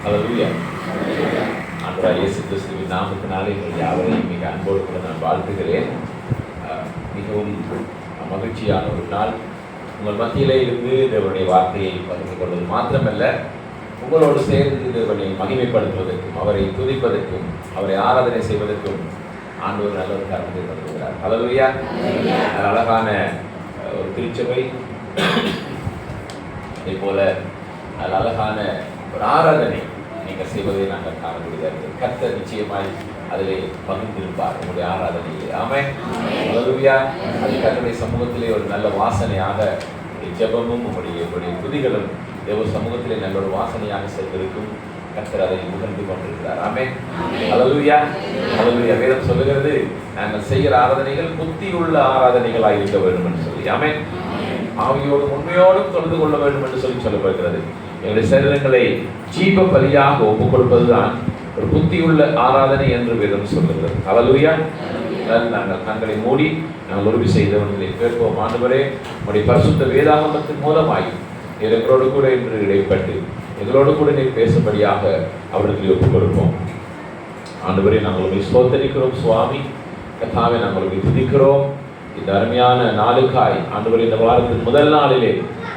ஹல்லேலூயா. ஆண்டவராகிய இயேசு கிறிஸ்துவின் நாமத்தினாலே எங்கள் யாவரையும் மிக அன்போடு கூட நான் வாழ்த்துகிறேன். மிகவும் மகிழ்ச்சியான ஒரு நாள். உங்கள் மத்தியிலே இருந்து தேவனுடைய வார்த்தையை பகிர்ந்து கொள்வது மாத்திரமல்ல, உங்களோடு சேர்ந்து தேவனை மகிமைப்படுத்துவதற்கும், அவரை துதிப்பதற்கும், அவரை ஆராதனை செய்வதற்கும் ஆண்டவர் நல்ல ஒரு காரணத்தை தருகிறார். ஹல்லேலூயா. அழகான ஒரு திருச்சபை, அதே போல அழகான ஒரு ஆராதனை நீங்கள் செய்வதை நாங்கள் காணக்கூடியதாக. கர்த்தர் நிச்சயமாய் அதிலே பகிர்ந்திருப்பார் உங்களுடைய ஆராதனையிலே. ஆமென். ஹல்லேலூயா. அது கர்த்தருடைய சமூகத்திலே ஒரு நல்ல வாசனையாக ஜெபமும் உங்களுடைய துதிகளும் தேவ சமூகத்திலே நல்ல ஒரு வாசனையாக சென்றிருக்கும். கர்த்தர் அதை முகர்ந்து கொண்டிருக்கிறார். ஆமென். ஹல்லேலூயா. ஹல்லேலூயா. வேதம் சொல்லுகிறது, நாங்கள் செய்கிற ஆராதனைகள் புத்தியுள்ள ஆராதனைகளாக இருக்க வேண்டும் என்று சொல்லி. ஆமென். ஆவியோடும் உண்மையோடும் தொழுது கொள்ள வேண்டும் என்று சொல்லி சொல்லப்படுகிறது. எங்களுடைய சரீரங்களை ஜீவ பலியாக ஒப்புக் கொடுப்பதுதான் ஒரு புத்தியுள்ள ஆராதனை என்று வேதம் சொல்லுகிறது. ஹல்லேலூயா. நாங்கள் கண்களை மூடி நாங்கள் உறுதி செய்தவர்களை கேட்போம். ஆண்டவரே, உங்களுடைய பரிசுத்த வேதாகமத்தின் மூலமாய் எங்களோடு கூட இன்று இடைப்பட்டு எங்களோடு கூட நீர் பேசும்படியாக அவர்களுக்கு ஒப்புக் கொடுப்போம். ஆண்டவரே, நாங்கள் உங்களை ஸ்தோத்தரிக்கிறோம் சுவாமி. கர்த்தாவே, நாங்கள் உங்களை துதிக்கிறோம். இந்த அருமையான நாளுக்காய் ஆண்டவரே, இந்த வாரத்தின் முதல் நாளிலே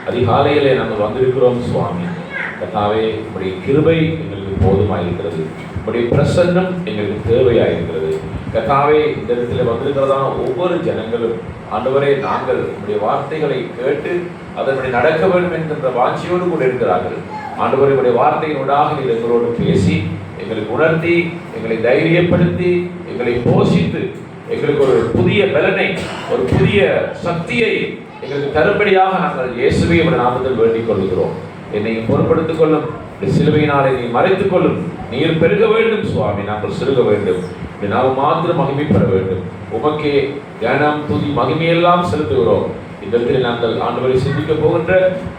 அதிகாலையிலே நாங்கள் வந்திருக்கிறோம் சுவாமி. கர்த்தாவே, உங்களுடைய கிருபை எங்களுக்கு போதுமாயிருக்கிறது. உங்களுடைய பிரசன்னம் எங்களுக்கு தேவையாயிருக்கிறது. கர்த்தாவே, இந்த இடத்துல வந்திருக்கிறதா ஒவ்வொரு ஜனங்களும் ஆண்டவரே, நாங்கள் உங்களுடைய வார்த்தைகளை கேட்டு அதன்படி நடக்க வேண்டும் என்கின்ற வாஞ்சியோடு கூட இருக்கிறார்கள். ஆண்டவரே, உங்களுடைய வார்த்தையினூடாக நீர் எங்களோடு பேசி எங்களுக்கு உணர்த்தி எங்களை தைரியப்படுத்தி எங்களை போஷித்து எங்களுக்கு ஒரு புதிய பலனை, ஒரு புதிய சக்தியை எங்களுக்கு தரும்படியாக நாங்கள் இயேசுவை உடைய நாமத்தில் வேண்டிக் கொள்கிறோம். என்னை பொறுப்படுத்திக் கொள்ளும், சிலுவையினாலே நீ மறைத்துக் கொள்ளும். நீர் பெருக வேண்டும் சுவாமி, நாங்கள் சிறுக வேண்டும். நாம் மாத்திரம் மகிமை பெற வேண்டும். உமக்கே கனம் துதி மகிமையெல்லாம் செலுத்துகிறோம். இந்த இடத்தில் நாங்கள் ஆண்டவரை சிந்திக்க போகின்ற,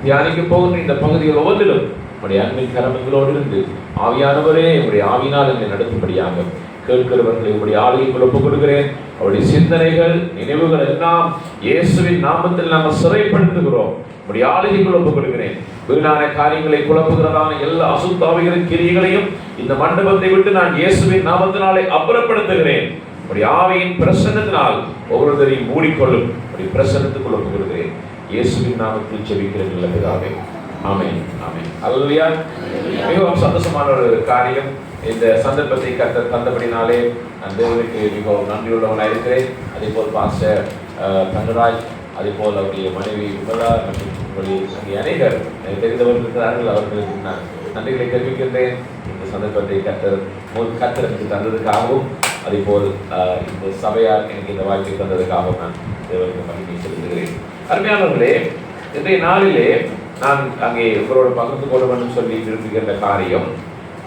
தியானிக்க போகின்ற இந்த பகுதிகள் ஒவ்வொன்றிலும் உடைய அன்பின் கரங்களோடு இருந்து ஆவியானவரே உடைய ஆவியினால் என்னை நடத்தும்படியாக கேட்கிறவர்களை உடைய ஆளுகைக்குள் ஒப்புக் கொடுக்கிறேன். அவருடைய சிந்தனைகள், நினைவுகள் எல்லாம் இயேசுவின் நாமத்தில் நாங்கள் சிறைப்படுத்துகிறோம். உடைய ஆளுகைக்குள் ஒப்புக் கொடுக்கிறேன். வீணான காரியங்களை குழப்புகிறதான எல்லா அசுத்தாவிகளின் கிரியைகளையும் இந்த மண்டபத்தை விட்டு நான் இயேசுவின் நாமத்தினாலே அப்புறப்படுத்துகிறேன். உடைய ஆவியின் பிரசன்னத்தினால் ஒவ்வொருத்தரையும் மூடிக்கொள்ளும். உடைய பிரசன்னத்துக்குள் ஒப்புக் கொடுக்கிறேன். இயேசுவின் நாமத்தில் ஜெபிக்கிறேன் நல்ல பிதாவே. ஆமென். ஆமென். ஹல்லேலூயா. மிகவும் சந்தோஷமான ஒரு காரியம். இந்த சந்தர்ப்பத்தை கர்த்தர் தந்தபடினாலே நான் தேவனுக்கு மிகவும் நன்றியுள்ளவனாக இருக்கிறேன். அதே போல் பாஸ்டர் தங்கராஜ், அதே போல் அவருடைய மனைவி விமலா மற்றும் அங்கே அநேகர் தெரிந்தவர்கள் இருக்கிறார்கள். அவர்களுக்கு நான் நன்றிகளை தெரிவிக்கின்றேன். இந்த சந்தர்ப்பத்தை கர்த்தர் எனக்கு தந்ததுக்காகவும், அதே போல் இந்த சபையார் எனக்கு இந்த வாய்ப்பை தந்ததுக்காகவும் நான் தேவனுக்கு மகிமை செலுத்துகிறேன். அருமையானவர்களே, இன்றைய நாளிலே நான் அங்கே உங்களோட பகிர்ந்து கொள்ள வேண்டும் சொல்லி விரும்புகின்ற காரியம்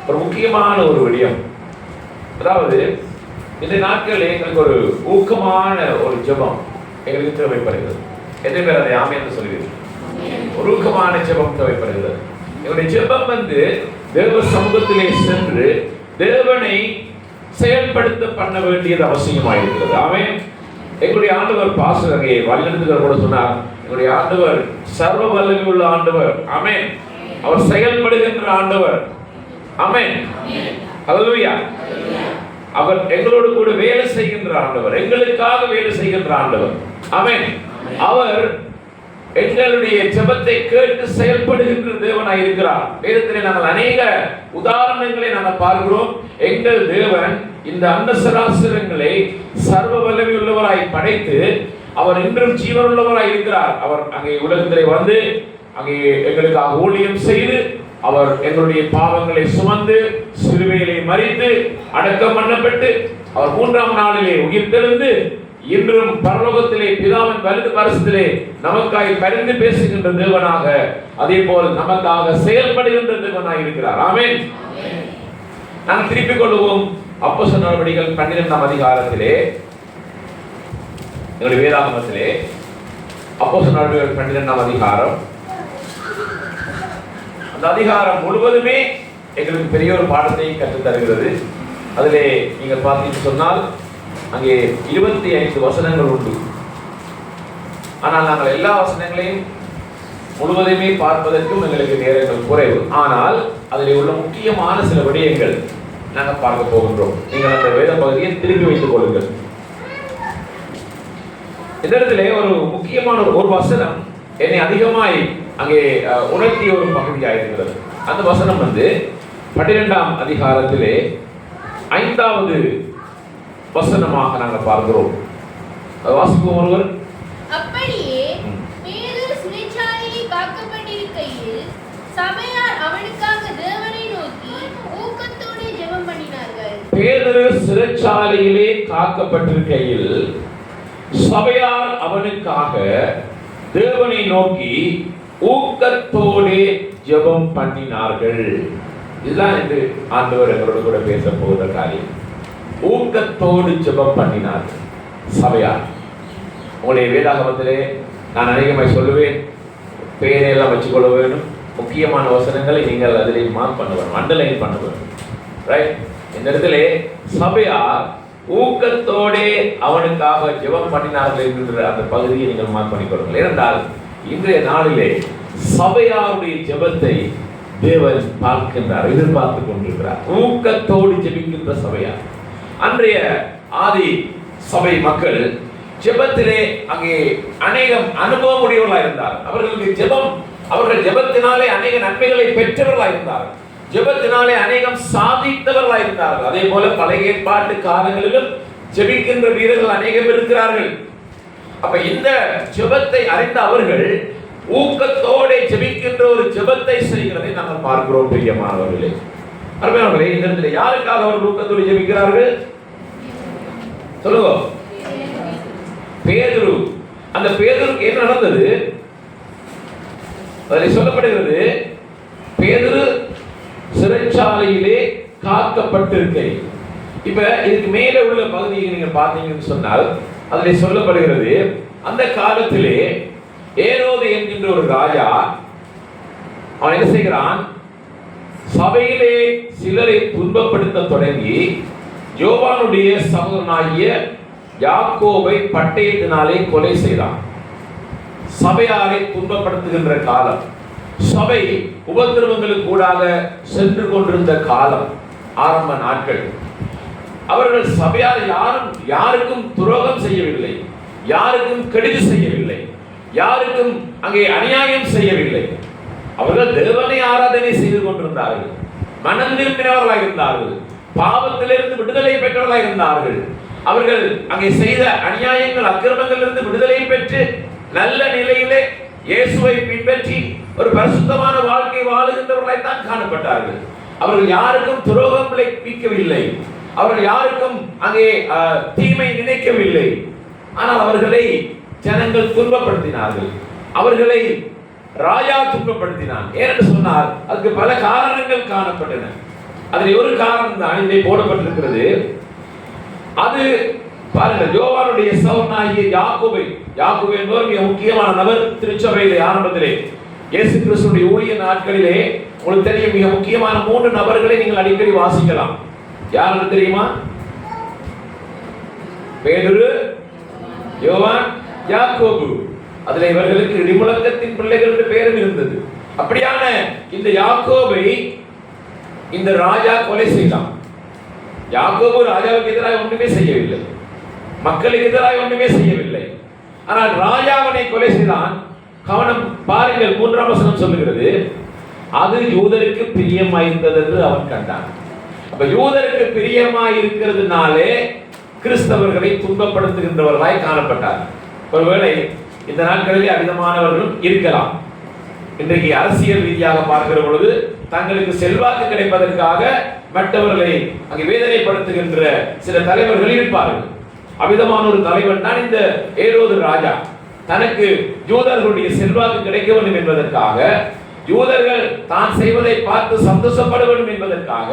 ஒரு முக்கியமான ஒரு விடயம். அதாவது, இந்த நாட்களில் எங்களுக்கு ஒரு ஊக்கமான ஒரு ஜெபம் எங்களுக்கு தேவைப்படுகிறது. எத்தனை பேர் அதை ஆமென் என்று சொல்லுவீர்கள்? ஒரு ஊக்கமான ஜெபம் தேவைப்படுகிறது. எங்களுடைய ஜெபம் தேவ சமூகத்திலே சென்று தேவனை செயல்படுத்த பண்ண வேண்டியது அவசியமாயிருக்கிறது. ஆமென். எங்களுடைய ஆண்டவர் பாஸ்டர் அங்கே வழிநடத்துகிறவர் கூட சொன்னார், எங்களுடைய ஆண்டவர் சர்வ வல்லமை உள்ள ஆண்டவர். ஆமென். அவர் செயல்படுகின்ற ஆண்டவர். ஆமென். ஹல்லேலூயா. அவர் எங்களோடு கூட வேலை செய்கின்ற ஆண்டவர், எங்களுக்காக வேலை செய்கின்ற ஆண்டவர். ஆமென். அவர் எங்களுடைய ஜெபத்தை கேட்டு செயல்படுகின்ற தேவனாய் இருக்கிறார். வேதத்திலே நாங்கள் அநேக உதாரணங்களை நாங்கள் பார்க்கிறோம். எங்கள் தேவன் இந்த அண்டசராசரங்களை சர்வ வல்லமை உள்ளவராய் படைத்து அவர் இன்றும் ஜீவனுள்ளவராய் இருக்கிறார். அவர் அங்கே உலகத்திலே வந்து அங்கே எங்களுக்காக ஊழியம் செய்து அவர் எங்களுடைய பாவங்களை சுமந்து சிலுவையிலே மரித்து அடக்கம் பண்ணப்பட்டு அவர் 3ஆம் நாளிலே உயிர்த்தெழுந்து இன்றும் பரலோகத்திலே பிதாவின் வலது பரிசத்திலே நமக்காய் பரிந்து பேசுகின்ற தேவனாக, அதே போல் நமக்காக செயல்படுகின்ற தேவனாக இருக்கிறார். ஆமென். நாம் திருப்பிக் கொள்வோம். அப்போஸ்தலர் நடவடிக்கைகள் 12ஆம் அதிகாரத்திலே, எங்களுடைய வேதாகமத்திலே அப்போஸ்தலர் நடவடிக்கைகள் 12ஆம் அதிகாரம், அந்த அதிகாரம் முழுவதுமே எங்களுக்கு பெரிய ஒரு பாடத்தை கற்றுத் தருகிறது. அதிலே நீங்கள் பார்த்தீங்கன்னு சொன்னால் அங்கே 25 வசனங்கள் உண்டு. ஆனால் நாங்கள் எல்லா வசனங்களையும் முழுவதுமே பார்ப்பதற்கும் எங்களுக்கு நேரங்கள் குறைவு. ஆனால் அதில் உள்ள முக்கியமான சில விடயங்கள் நாங்கள் பார்க்க போகின்றோம். நீங்கள் அந்த வேத பகுதியை திருப்பி வைத்துக் கொள்ளுங்கள். இந்த இடத்துல ஒரு முக்கியமான ஒரு வசனம் என்னை அதிகமாய் அங்கே உணர்த்திய ஒரு பகுதியாக இருக்கிறது. அந்த வசனம் 12ஆம் அதிகாரத்திலே 5வது வசனமாக நாங்கள் பார்க்கிறோம். வாசிப்போம் ஒருவர். அப்படியே பேதுரு சிறைச்சாலையில் காக்கப்பட்டிருக்கையில் சபையார் அவனுக்காக தேவனை நோக்கி ஊக்கத்தோடு ஜெபம் பண்ணினார்கள். பேதுரு சிறைச்சாலையிலே காக்கப்பட்டிருக்கையில் சபையார் அவனுக்காக தேவனை நோக்கி ஊக்கத்தோடு ஜெபம் பண்ணினார்கள். இதுதான் என்று ஆண்டவர் எங்களோடு கூட பேச போகிற காரியம். ஊக்கத்தோடு ஜெபம் பண்ணினார்கள் சபையார். உங்களுடைய வேதாகமத்திலே நான் அநேகமாய் சொல்லுவேன், பெயரையெல்லாம் வச்சுக்கொள்ள வேண்டும். முக்கியமான வசனங்களை நீங்கள் அதிலே மார்க் பண்ண வேண்டும், அண்டர்லைன் பண்ண வேண்டும். ரைட்? இந்த இடத்துல சபையார் ஊக்கத்தோடே அவனுக்காக ஜெபம் பண்ணினார்கள் என்கின்ற அந்த பகுதியை நீங்கள் மார்க் பண்ணிக்கொள்ளுங்கள். ஏனென்றால் இன்றைய நாளிலே சபையாருடைய ஜெபத்தை தேவன் பார்க்கின்றார், எதிர்பார்த்து கொண்டிருக்கிறார். ஊக்கத்தோடு ஜெபிக்கின்ற சபையார். அன்றைய ஆதி சபை மக்கள் ஜெபத்திலே அங்கே அநேகம் அனுபவம் உடையவர்களாக இருந்தார். அவர்களுக்கு ஜெபம், அவர்கள் ஜெபத்தினாலே அநேக நன்மைகளை பெற்றவர்களாக இருந்தார்கள். ஜெபத்தினாலே அநேகம் சாதித்தவர்களாக இருந்தார்கள். அதே போல பழைய ஏற்பாட்டு காலங்களிலும் ஜெபிக்கின்ற வீரர்கள் அநேகம் இருக்கிறார்கள். அப்ப இந்த ஜெபத்தை அறிந்த அவர்கள் ஊக்கத்தோடு ஜெபிக்கின்ற ஒரு ஜெபத்தை செய்கிறதை நாங்கள் பார்க்கிறோம். பிரியமானவர்களே, அருமையானவர்களே, இந்த இடத்துல யாருக்காக அவர்கள் ஊக்கத்தோடு ஜெபிக்கிறார்கள் சொல்லுங்க? பேதுரு. அந்த பேதுருக்கு என்ன நடந்தது? அதில் சொல்லப்படுகிறது, பேதுரு சிறைச்சாலையிலே காக்கப்பட்டிருக்கை. இப்ப இதுக்கு மேலே உள்ள பகுதியை நீங்க பார்த்தீங்கன்னு சொன்னால் அதில் சொல்லப்படுகிறது, அந்த காலத்திலே ஏரோது என்கின்ற ஒரு ராஜா அவன் என்ன செய்கிறான்? சபையிலே சிலரை துன்பப்படுத்த தொடங்கி யோவானுடைய சகோதரனாகிய யாக்கோபை பட்டயத்தினாலே கொலை செய்தான். சபையாரை துன்பப்படுத்துகின்ற காலம், சபை உபத்திரவங்களுக்கு கூடாக சென்று கொண்டிருந்த காலம், ஆரம்ப நாட்கள். அவர்கள் சபையார் யாருக்கும் துரோகம் செய்யவில்லை, யாருக்கும் கெடுதி செய்யவில்லை, யாருக்கும் அங்கே அநியாயம் செய்யவில்லை. அவர்கள் தேவனை ஆராதனை செய்து கொண்டிருந்தார்கள், மனம் திரும்பினவர்களாக இருந்தார்கள், பாவத்திலிருந்து விடுதலை பெற்றவர்களாக இருந்தார்கள். அவர்கள் அங்கே செய்த அநியாயங்கள் அக்கிரமங்களிலிருந்து விடுதலை பெற்று நல்ல நிலையிலே இயேசுவை பின்பற்றி ஒரு பரிசுத்தமான வாழ்க்கை வாழுகின்றவர்களாய் தான் காணப்பட்டார்கள். அவர்கள் யாருக்கும் துரோகம் விளைவிக்கவில்லை, அவர்கள் யாருக்கும் அங்கே தீமை நினைக்கவில்லை. ஆனால் அவர்களை ஜனங்கள் துன்பப்படுத்தினார்கள், அவர்களை ராஜா துன்பப்படுத்தினான். ஏனென்று சொன்னால் அதுக்கு பல காரணங்கள் காணப்பட்டன. அதில் ஒரு காரணம் தான் இங்கே போடப்பட்டிருக்கிறது. அது பாருங்கள், யோவானுடைய சகோதரனாகிய யாக்கோபை. யாக்கோபு என்பவர் மிக முக்கியமான நபர். திருச்சபையிலே ஆரம்பத்திலே இயேசு கிறிஸ்துவின் ஊழிய நாட்களிலே உங்களுக்கு தெரியும், மிக முக்கியமான 3 நபர்களை நீங்கள் அடிக்கடி வாசிக்கலாம். யாருக்கு தெரியுமா? பேதுரு, யோவான், யாக்கோபு. அதில் இவர்களுக்கு இடிமுழக்கத்தின் பிள்ளைகள் என்று பெயரும் இருந்தது. அப்படியான இந்த யாக்கோபை இந்த ராஜா கொலை செய்தான். யாக்கோபு ராஜாவுக்கு எதிராக ஒன்றுமே செய்யவில்லை, மக்களுக்கு எதிராக ஒன்றுமே செய்யவில்லை. ஆனால் ராஜாவனை கொலை செய்தான். கவனம் பாருங்கள், 3ஆம் வசனம் சொல்லுகிறது, அது யூதருக்கு பிரியமாயிருந்தது என்று அவன் கண்டான். அப்ப யூதருக்கு பிரியமாயிருக்கிறதுனாலே கிறிஸ்தவர்களை துன்பப்படுத்துகின்றவர்களாய் காணப்பட்டார். ஒருவேளை இந்த நாட்களிலே அமிதமானவர்களும் இருக்கலாம். இன்றைக்கு அரசியல் ரீதியாக பார்க்கிற பொழுது தங்களுக்கு செல்வாக்கு கிடைப்பதற்காக மற்றவர்களை அங்கே வேதனைப்படுத்துகின்ற சில தலைவர்கள் இருப்பார்கள். அமிதமான ஒரு தலைவன் தான் இந்த ஏரோது ராஜா. தனக்கு யூதர்களுடைய செல்வாக்கு கிடைக்க வேண்டும் என்பதற்காக, யூதர்கள் தான் செய்வதை பார்த்து சந்தோஷப்பட வேண்டும் என்பதற்காக,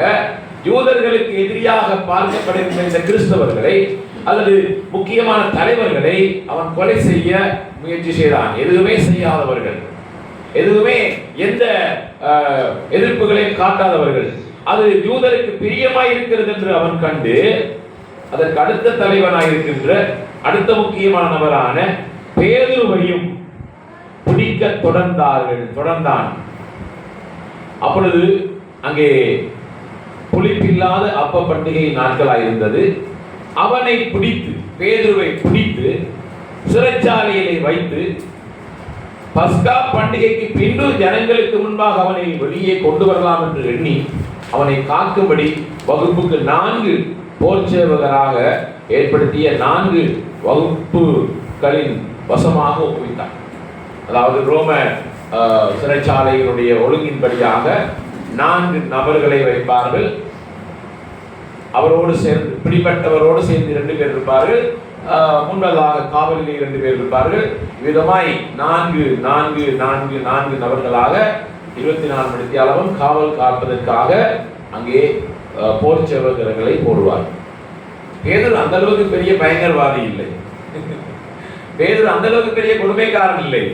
யூதர்களுக்கு எதிரியாக பார்க்கப்படுகின்ற இந்த கிறிஸ்தவர்களை அல்லது முக்கியமான தலைவர்களை அவன் கொலை செய்ய முயற்சி செய்தான். எதுவுமே செய்யாதவர்கள், எதுவுமே எந்த எதிர்ப்புகளையும் காட்டாதவர்கள், அது யூதருக்கு பிரியமாய் இருக்கிறது என்று அவன் கண்டு அதற்கு அடுத்த தலைவனாய் இருக்கின்ற அடுத்த முக்கியமான நபரான பேதுருவையும் பிடிக்க தொடர்ந்தான். அப்பொழுது அங்கே புளிப்பில்லாத அப்ப பண்டிகை நாட்களாயிருந்தது. அவனை பிடித்து, பேதுருவை பிடித்து சிறைச்சாலையிலே வைத்து பஸ்கா பண்டிகைக்கு பின்பு ஜனங்களுக்கு முன்பாக அவனை வெளியே கொண்டு வரலாம் என்று எண்ணி அவனை காக்கும்படி வகுப்புக்கு 4 போர்ச்சேவகராக ஏற்படுத்திய 4 வகுப்புகளின் வசமாக ஒப்புவித்தார். அதாவது ரோம சிறைச்சாலையினுடைய ஒழுங்கின்படியாக 4 நபர்களை வைப்பார்கள். அவரோடு சேர்ந்து பிடிப்பட்டவரோடு சேர்ந்து 2 பேர் இருப்பார்கள். முன்பதாக காவலிலே 2 பேர் இருப்பார்கள். விதமாய் 4 நபர்களாக 24 மணித்தியாலமும் காவல் காப்பதற்காக அங்கே போர்ச்சேவகர்களை போடுவார். பேதுரு அந்த அளவுக்கு பெரிய பயங்கரவாதி இல்லை. பேதுரு அந்த அளவுக்கு பெரிய கொடுமைக்காரன் இல்லை.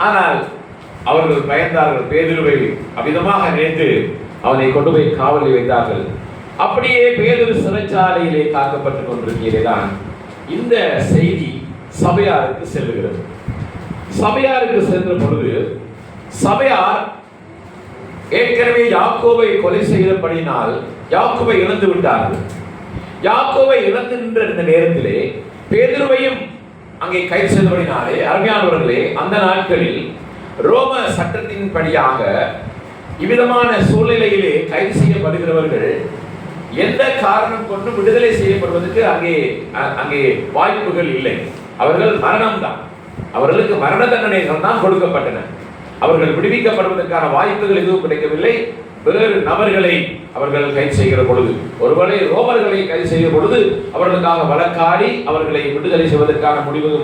ஆனால் அவர்கள் பயந்தார்கள். பேதுருவை அமிதமாக நினைத்து அவனை கொண்டு போய் காவலில் வைத்தார்கள். அப்படியே பேதுரு சிறைச்சாலையிலே காக்கப்பட்டுக் கொண்டிருக்கிறதான் இந்த செய்தி சபையாருக்கு செல்லுகிறது. சபையாருக்கு சென்ற பொழுது சபையார் ஏற்கனவே யாக்கோபை கொலை செய்தபடியினால் யாக்கோபை இழந்து விட்டார்கள். யாக்கோபை இழந்து நின்ற இந்த நேரத்திலே பேதுருவையும் அங்கே கைது செய்தபடினாலே, அருமையானவர்களே, அந்த நாட்களில் ரோம சட்டத்தின் படியாக இவ்விதமான சூழ்நிலையிலே கைது செய்யப்படுகிறவர்கள் எந்த காரணம் கொண்டு விடுதலை செய்யப்படுவதற்கு அங்கே வாய்ப்புகள் இல்லை. அவர்கள் மரணம்தான், அவர்களுக்கு மரண தண்டனைகள் தான் கொடுக்கப்பட்டன. அவர்கள் விடுவிக்கப்படுவதற்கான வாய்ப்புகள் எதுவும் கிடைக்கவில்லை. வேறு நபர்களை அவர்கள் கைது செய்கிற பொழுது, ஒருவேளை ரோமர்களை கைது செய்கிற பொழுது அவர்களுக்காக வழக்காடி அவர்களை விடுதலை செய்வதற்கான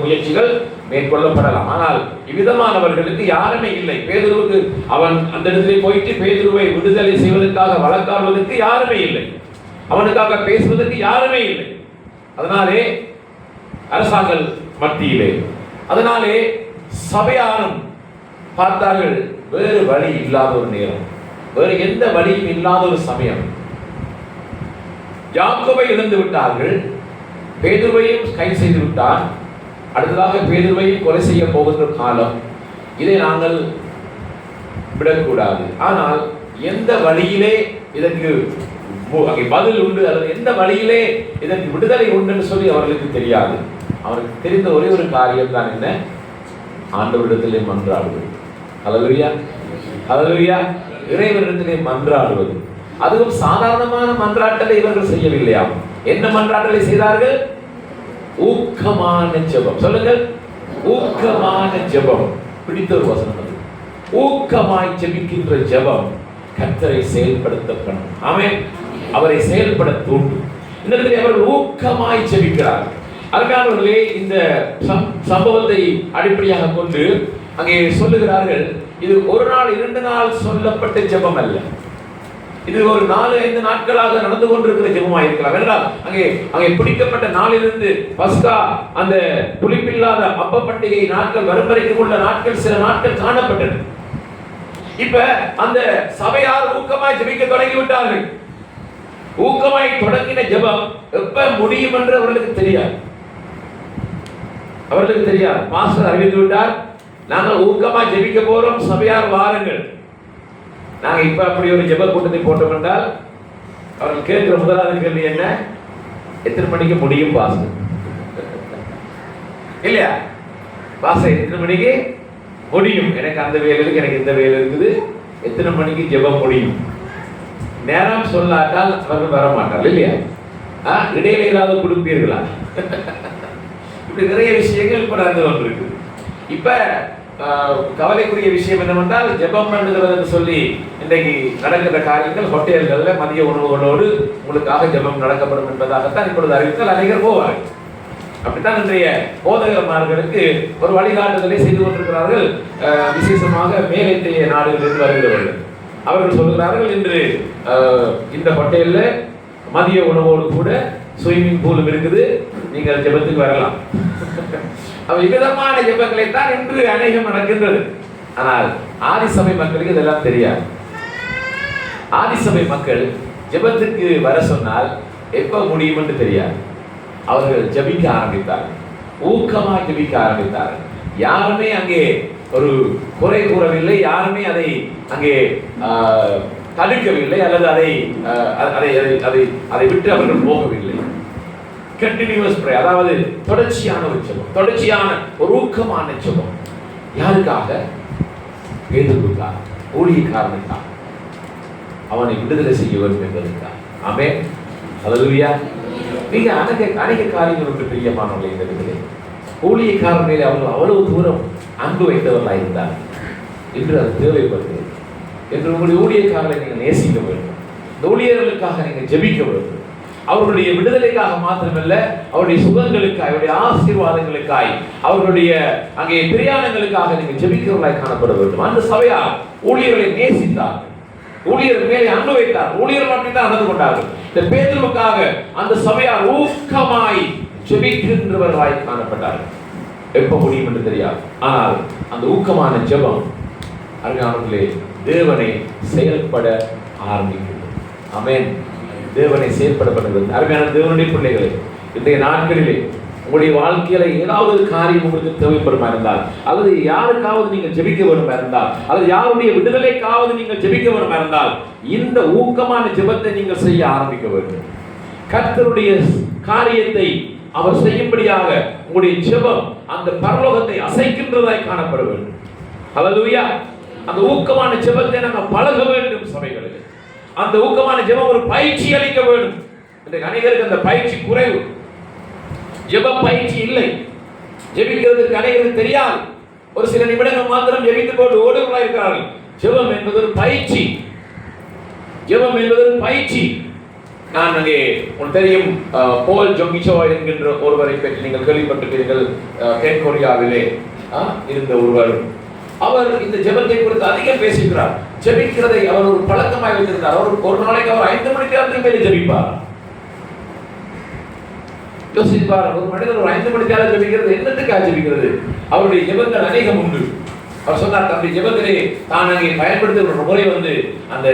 முயற்சிகள் மேற்கொள்ளப்படலாம். ஆனால் இவ்விதமானவர்களுக்கு யாருமே இல்லை. பேதுருவுக்கு அவன் அந்த இடத்திலே போயிட்டு பேதுருவை விடுதலை செய்வதற்காக வழக்காடுவதற்கு யாருமே இல்லை. அவனுக்காக பேசுவதற்கு யாருமே இல்லை. அதனாலே அரசாங்க மத்தியிலே, அதனாலே சபையாரும் பார்த்தார்கள், வேறு வழி இல்லாத ஒரு நேரம், வேறு எந்த வழியும் இல்லாத ஒரு சமயம். யாக்கோபை இழந்து விட்டார்கள், பேதுருவையும் கைது செய்து விட்டார். அடுத்ததாக பேதுருவையும் கொலை செய்ய போகின்ற காலம். இதை நாங்கள் விடக்கூடாது. ஆனால் எந்த வழியிலே இதற்கு பதில் உண்டு அல்லது எந்த வழியிலே இதற்கு விடுதலை உண்டு சொல்லி அவர்களுக்கு தெரியாது. அவருக்கு தெரிந்த ஒரே ஒரு காரியம் தான் என்ன? ஆண்டவரிடத்திலே மன்றாடுவது. ஹல்லேலூயா, ஹல்லேலூயா. இறைவனிடத்திலே மன்றாடுவது. அதுவும் சாதாரணமான மன்றாட்டலை இவர்கள் செய்யவில்லையா? என்ன மன்றாட்டலை செய்தார்கள்? ஊக்கமான ஜெபம். சொல்லுங்கள், ஊக்கமான ஜெபம். பிடித்த ஒரு வசனம் அது. ஊக்கமாய் ஜெபிக்கின்ற ஜெபம் கர்த்தரை செயல்படுத்தப்படும். ஆமென். அவரை செயல்பட தூண்டும். இந்த இடத்திலே அவர்கள் ஊக்கமாய் ஜெபிக்கிறார்கள். அருமையானவர்களே, இந்த சம்பவத்தை அடிப்படையாக கொண்டு அங்கே சொல்லுகிறார்கள், இது ஒரு நாள் 2 நாள் சொல்லப்பட்ட ஜெபம் அல்ல. இது ஒரு 4-5 நாட்களாக நடந்து கொண்டிருக்கிற ஜெபமாக இருக்கலாம். என்றால் அங்கே பிடிக்கப்பட்ட நாளிலிருந்து பஸ்கா அந்த புளிப்பில்லாத அப்ப பண்டிகை நாட்கள் வரும் வரைக்கும் உள்ள நாட்கள் சில நாட்கள் காணப்பட்டது. இப்ப அந்த சபையார் ஊக்கமாய் ஜெபிக்க தொடங்கி விட்டார்கள். ஊக்கமாய் தொடங்கின ஜெபம் எப்ப முடியும் என்று அவர்களுக்கு தெரியாது. பாஸ்டர் அறிவித்து விட்டார், நாங்கள் ஊக்கமாய் ஜெபிக்க போறோம், சபையார் வாருங்கள். நாங்க இப்ப அப்படி ஒரு ஜெப கூட்டத்தை போட்டோம் என்றால் அவர்கள் கேட்கிற முதலாவது கேள்வி என்ன? எத்தனை மணிக்கு முடியும் பாஸ்டர்? இல்லையா? பாஸ்டர் எத்தனை மணிக்கு முடியும்? எனக்கு அந்த வேலை இருக்கு, எனக்கு இந்த வேலை இருக்குது, எத்தனை மணிக்கு ஜெபம் முடியும்? நேரம் சொல்லாட்டால் அவர்கள் வர மாட்டார்கள். இல்லையா? இடையில ஏதாவது கொடுப்பீர்களா? இப்படி நிறைய விஷயங்கள் இப்ப நடந்து கொண்டிருக்கு. இப்ப கவலைக்குரிய விஷயம் என்னவென்றால், ஜெபம் பண்ணுகிறது சொல்லி இன்றைக்கு நடக்கிற காரியங்கள் ஹோட்டல்களில் மதிய உணவுகளோடு உங்களுக்காக ஜெபம் நடக்கப்படும் என்பதாகத்தான் இப்பொழுது அறிவித்தால் அனைவர் போவார்கள். அப்படித்தான் இன்றைய போதகர்மார்களுக்கு ஒரு வழிகாட்டுதலை செய்து கொண்டிருக்கிறார்கள். விசேஷமாக மேலைத்திய நாடுகளிலிருந்து வருகிறவர்கள் அவர்கள் சொல்கிறார்கள், இன்று இந்த ஹோட்டல்ல மதிய உணவோடு கூட ஸ்விம்மிங் பூலும் இருக்குது, நீங்கள் ஜெபத்துக்கு வரலாம். இவ்விதமான ஜெபங்களை தான் இன்று அநேகம் நடக்கின்றது. ஆனால் ஆதிசபை மக்களுக்கு இதெல்லாம் தெரியாது. ஆதிசபை மக்கள் ஜெபத்துக்கு வர சொன்னால் எப்ப முடியும் என்று தெரியாது. அவர்கள் ஜெபிக்க ஆரம்பித்தார்கள். ஊக்கமாய் ஜெபிக்க ஆரம்பித்தார்கள். யாருமே அங்கே ஒரு குறை கூறவில்லை, யாருமே அதை அங்கே தடுக்கவில்லை அல்லது அதை அதை அதை அதை விட்டு அவர்கள் போகவில்லை. கண்டினியூஸ் ப்ரே, அதாவது தொடர்ச்சியான ஒரு ஜெபம், தொடர்ச்சியான ஒரு ஊக்கமான ஜெபம். யாருக்காக? பேதுருவுக்காக, ஊழியக்காரனுக்காக, அவனை விடுதலை செய்ய வேண்டும் என்பதற்காக. ஆமென், ஹல்லேலூயா. மிக அநேக காரியங்கள் ஒன்று பிரியமானவர்களே, இந்த இடத்திலே ஊழியக்காரன் மேலே அவர்கள் அவ்வளவு தூரம் அன்பு வைத்தவர்களாக இருந்தார். இன்று அது தேவைப்படுகிறது. என்று உங்களுடைய ஊழியக்காரர்களை நீங்கள் நேசிக்க வேண்டும். இந்த ஊழியர்களுக்காக நீங்கள் ஜெபிக்க வேண்டும். அவர்களுடைய விடுதலைக்காக மாத்திரமல்ல, அவருடைய சுகங்களுக்காய், அவருடைய ஆசீர்வாதங்களுக்காய், அவர்களுடைய அங்கே பிரயாணங்களுக்காக நீங்கள் ஜெபிக்கிறவர்களாய் காணப்பட வேண்டும். அந்த சபையார் ஊழியர்களை நேசித்தார்கள், ஊழியர் மேலே அன்பு வைத்தார், ஊழியர் மட்டும்தான் நடந்து கொண்டார்கள். இந்த பேதுருவுக்காக அந்த சபையார் ஊக்கமாய் ஜெபிக்கின்றவர்களாய் காணப்பட்டார்கள். எப்ப முடியும் என்று தெரியாது, ஆனால் அந்த ஊக்கமான ஜெபம் அருமையானவர்களே தேவனை செயல்பட ஆரம்பிக்கிறது. ஆமென். தேவனை செயல்படப்படுகிறது. அருமையான தேவனுடைய பிள்ளைகளே, இன்றைய நாட்களிலே உங்களுடைய வாழ்க்கையில ஏதாவது ஒரு காரியம் உங்களுக்கு தேவைப்படுமா இருந்தால், அல்லது யாருக்காவது நீங்கள் ஜெபிக்க வேண்டுமா இருந்தால், அல்லது யாருடைய விடுதலைக்காவது நீங்கள் ஜெபிக்க வேண்டுமா இருந்தால், இந்த ஊக்கமான ஜெபத்தை நீங்கள் செய்ய ஆரம்பிக்க வேண்டும். கர்த்தருடைய காரியத்தை அவர் செய்யும்படியாக உங்களுடைய ஜெபம் அந்த பரலோகத்தை அசைக்கின்றதாய் காணப்பட வேண்டும். ஹல்லேலூயா. அந்த ஊக்கமான ஜெபத்தை நம்ம பழக வேண்டும் சபைகளில். அந்த ஊக்கமான ஜெபம் ஒரு பயிற்சி அளிக்க வேண்டும். இன்றைக்கு அநேகருக்கு அந்த பயிற்சி குறைவு, ஜெப பயிற்சி இல்லை. ஜெபிக்கிறதுக்கு அநேகருக்கு தெரியாது. ஒரு சில நிமிடங்கள் மாத்திரம் ஜெபித்துக் கொண்டு ஓடுவர்களாக இருக்கிறார்கள். ஜெபம் என்பது ஒரு பயிற்சி. ஜெபம் என்பது ஒரு பயிற்சி. நான் அங்கே உங்களுக்கு தெரியும், போல் ஜொங்கிச்சோ என்கின்ற ஒருவரை பற்றி நீங்கள் கேள்விப்பட்டிருக்கிறீர்கள். தென் கொரியாவிலே இருந்த ஒருவர். அவர் இந்த ஜெபத்தை குறித்து அதிகம் பேசுகிறார். ஜெபிக்கிறதை அவர் ஒரு பழக்கமாக வைத்திருந்தார். அவர் ஒரு நாளைக்கு அவர் 5 மணி நேரத்துக்கு மேலே ஜெபிப்பார். யோசிப்பார், ஒரு மனிதர் ஒரு 5 மணி நேரம் ஜெபிக்கிறது என்னத்துக்காக ஜெபிக்கிறது? அவருடைய ஜெபங்கள் அநேகம் உண்டு. அவர் சொன்னார், தன்னுடைய ஜெபத்திலே தான் அங்கே பயன்படுத்துகிற முறை அந்த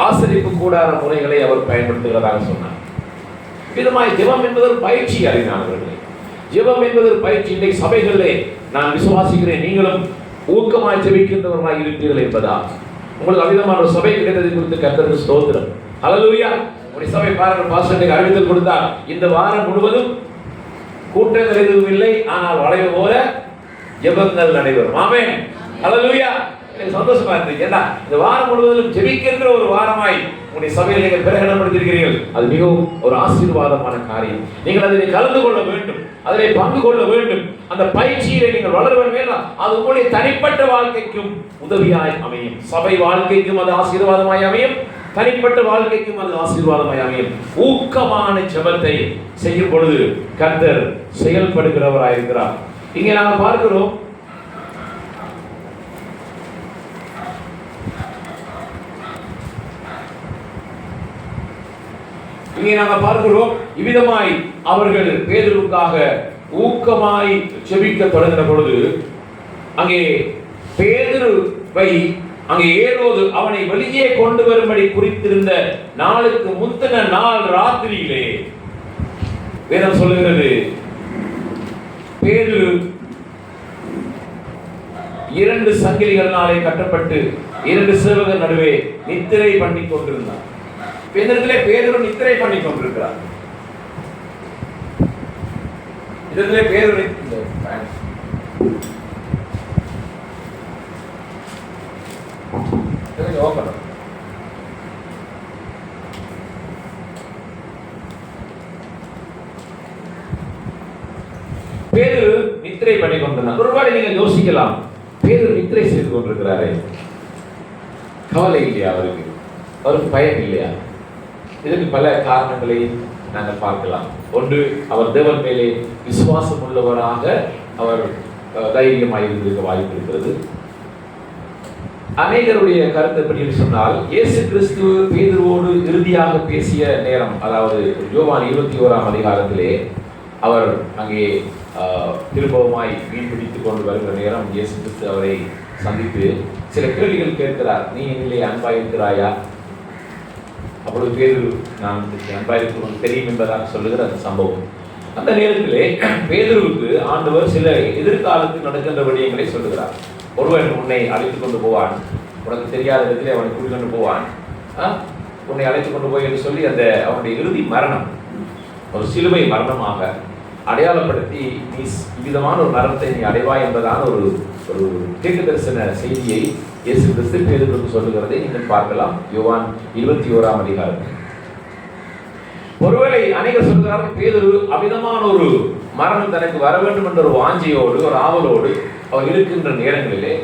ஆசிரிப்பு கூடாத முறைகளை அவர் பயன்படுத்துகிறதாக சொன்னார். விதமாய் ஜெபம் என்பது ஒரு பயிற்சி. அறிஞர்களே, ஜெபம் என்பது ஒரு பயிற்சி. இன்றைக்கு சபைகளிலே நான் விசுவாசிக்கிறேன், நீங்களும் ஊக்கமாய் ஜெபிக்கின்றவர்களாக இருப்பீர்கள் என்பதா. உங்களுக்கு அவிதமான ஒரு சபை கிடைத்ததை குறித்து கர்த்தருக்கு ஸ்தோத்திரம். ஹல்லேலூயா. ஒரு சபை பாருங்கள், பாஸ்டருக்கு அறிவித்தல் கொடுத்தார், இந்த வாரம் முழுவதும் கூட்டங்கள் எதுவும் இல்லை, ஆனால் வளைவு போல ஜெபங்கள் நடைபெறும். ஆமென், ஹல்லேலூயா. சந்தோஷமா இருக்கு. ஏன்னா இந்த வாரம் முழுவதும் ஜெபிக்கின்ற ஒரு வாரமாய் உங்களுடைய சபையில் நீங்கள் பிரகடனப்படுத்தியிருக்கிறீர்கள். அது மிகவும் ஒரு ஆசீர்வாதமான காரியம். நீங்கள் அதில் கலந்து கொள்ள வேண்டும், அதில் பங்கு கொள்ள வேண்டும். அந்த பயிற்சியிலே நீங்கள் வளர வேண்டும். அது உங்களுடைய தனிப்பட்ட வாழ்க்கைக்கும் உதவியாய் அமையும், சபை வாழ்க்கைக்கும் அது ஆசீர்வாதமாய் அமையும், தனிப்பட்ட வாழ்க்கைக்கும் அது ஆசீர்வாதமாய் அமையும். ஊக்கமான ஜெபத்தை செய்யும் பொழுது கர்த்தர் செயல்படுகிறவராயிருக்கிறார். இங்கே நாங்கள் பார்க்கிறோம், இவ்விதமாய் அவர்கள் பேதுருவுக்காக ஊக்கமாய் ஜெபிக்க தொடங்கின பொழுது அங்கே பேதுருவை அங்கே ஏரோது அவனை வெளியே கொண்டு வரும்படி குறித்திருந்த நாளுக்கு முந்தின நாள் ராத்திரியிலே வேதம் சொல்லுகிறது, பேதுரு 2 சங்கிலிகளினாலே கட்டப்பட்டு 2 சேவகர் நடுவே நித்திரை பண்ணி கொண்டிருந்தார். பேதுரு நித்திரை பண்ணி கொண்டிருக்கிறார். இதிலே பேதுரு நித்திரை பண்ணி கொண்டிருந்தார். ஒருவேளை நீங்க யோசிக்கலாம், பேதுரு நித்திரை செய்து கொண்டிருக்கிறாரே, கவலை இல்லையா அவருக்கு? அவருக்கு பயம் இல்லையா? இதற்கு பல காரணங்களை நாங்கள் பார்க்கலாம். ஒன்று, அவர் தேவன் மேலே விசுவாசம் உள்ளவராக அவர் தைரியமாக இருந்திருக்க வாய்ப்பு இருக்கிறது. அநேகருடைய கருத்து எப்படி சொன்னால், இயேசு கிறிஸ்து பேதுருவோடு இறுதியாக பேசிய நேரம், அதாவது யோவான் 21ஆம் அதிகாரத்திலே அவர் அங்கே திரும்பவுமாய் மீன் பிடித்துக் கொண்டு வருகிற நேரம் இயேசு கிறிஸ்து அவரை சந்தித்து சில கேள்விகள் கேட்கிறார். நீ என்னிலே அன்பாயிருக்கிறாயா? அப்பொழுது பேதுரு, நான் அன்பாயிருக்கிறோம் தெரியும் என்பதாக சொல்லுகிற அந்த சம்பவம். அந்த நேரத்திலே பேதுருவுக்கு ஆண்டவர் சில எதிர்காலத்தில் நடக்கின்ற விடயங்களை சொல்லுகிறார். ஒருவன் உன்னை அழைத்துக் கொண்டு போவான், உனக்கு தெரியாத இடத்திலே அவனை கூட்டிக் கொண்டு போவான், உன்னை அழைத்துக் கொண்டு போய் என்று சொல்லி அந்த அவனுடைய இறுதி மரணம் ஒரு சிலுவை மரணமாக அடையாளப்படுத்தி நீ விதமான ஒரு மரணத்தை நீ அடைவாய் என்பதான ஒரு ஒரு தீர்க்க தரிசன செய்தியை இயேசு கிறிஸ்து பேதுருவுக்கு சொல்லுகிறதை நீங்கள் பார்க்கலாம். யோவான் 21ஆம் அதிகாரம். ஒருவேளை அநேகர் சொல்கிறார்கள் பேதுரு அமிதமான ஒரு மரணம் தனக்கு வர வேண்டும் என்ற ஒரு வாஞ்சையோடு ஒரு ஆவலோடு அவர் இருக்கின்ற நேரங்களிலே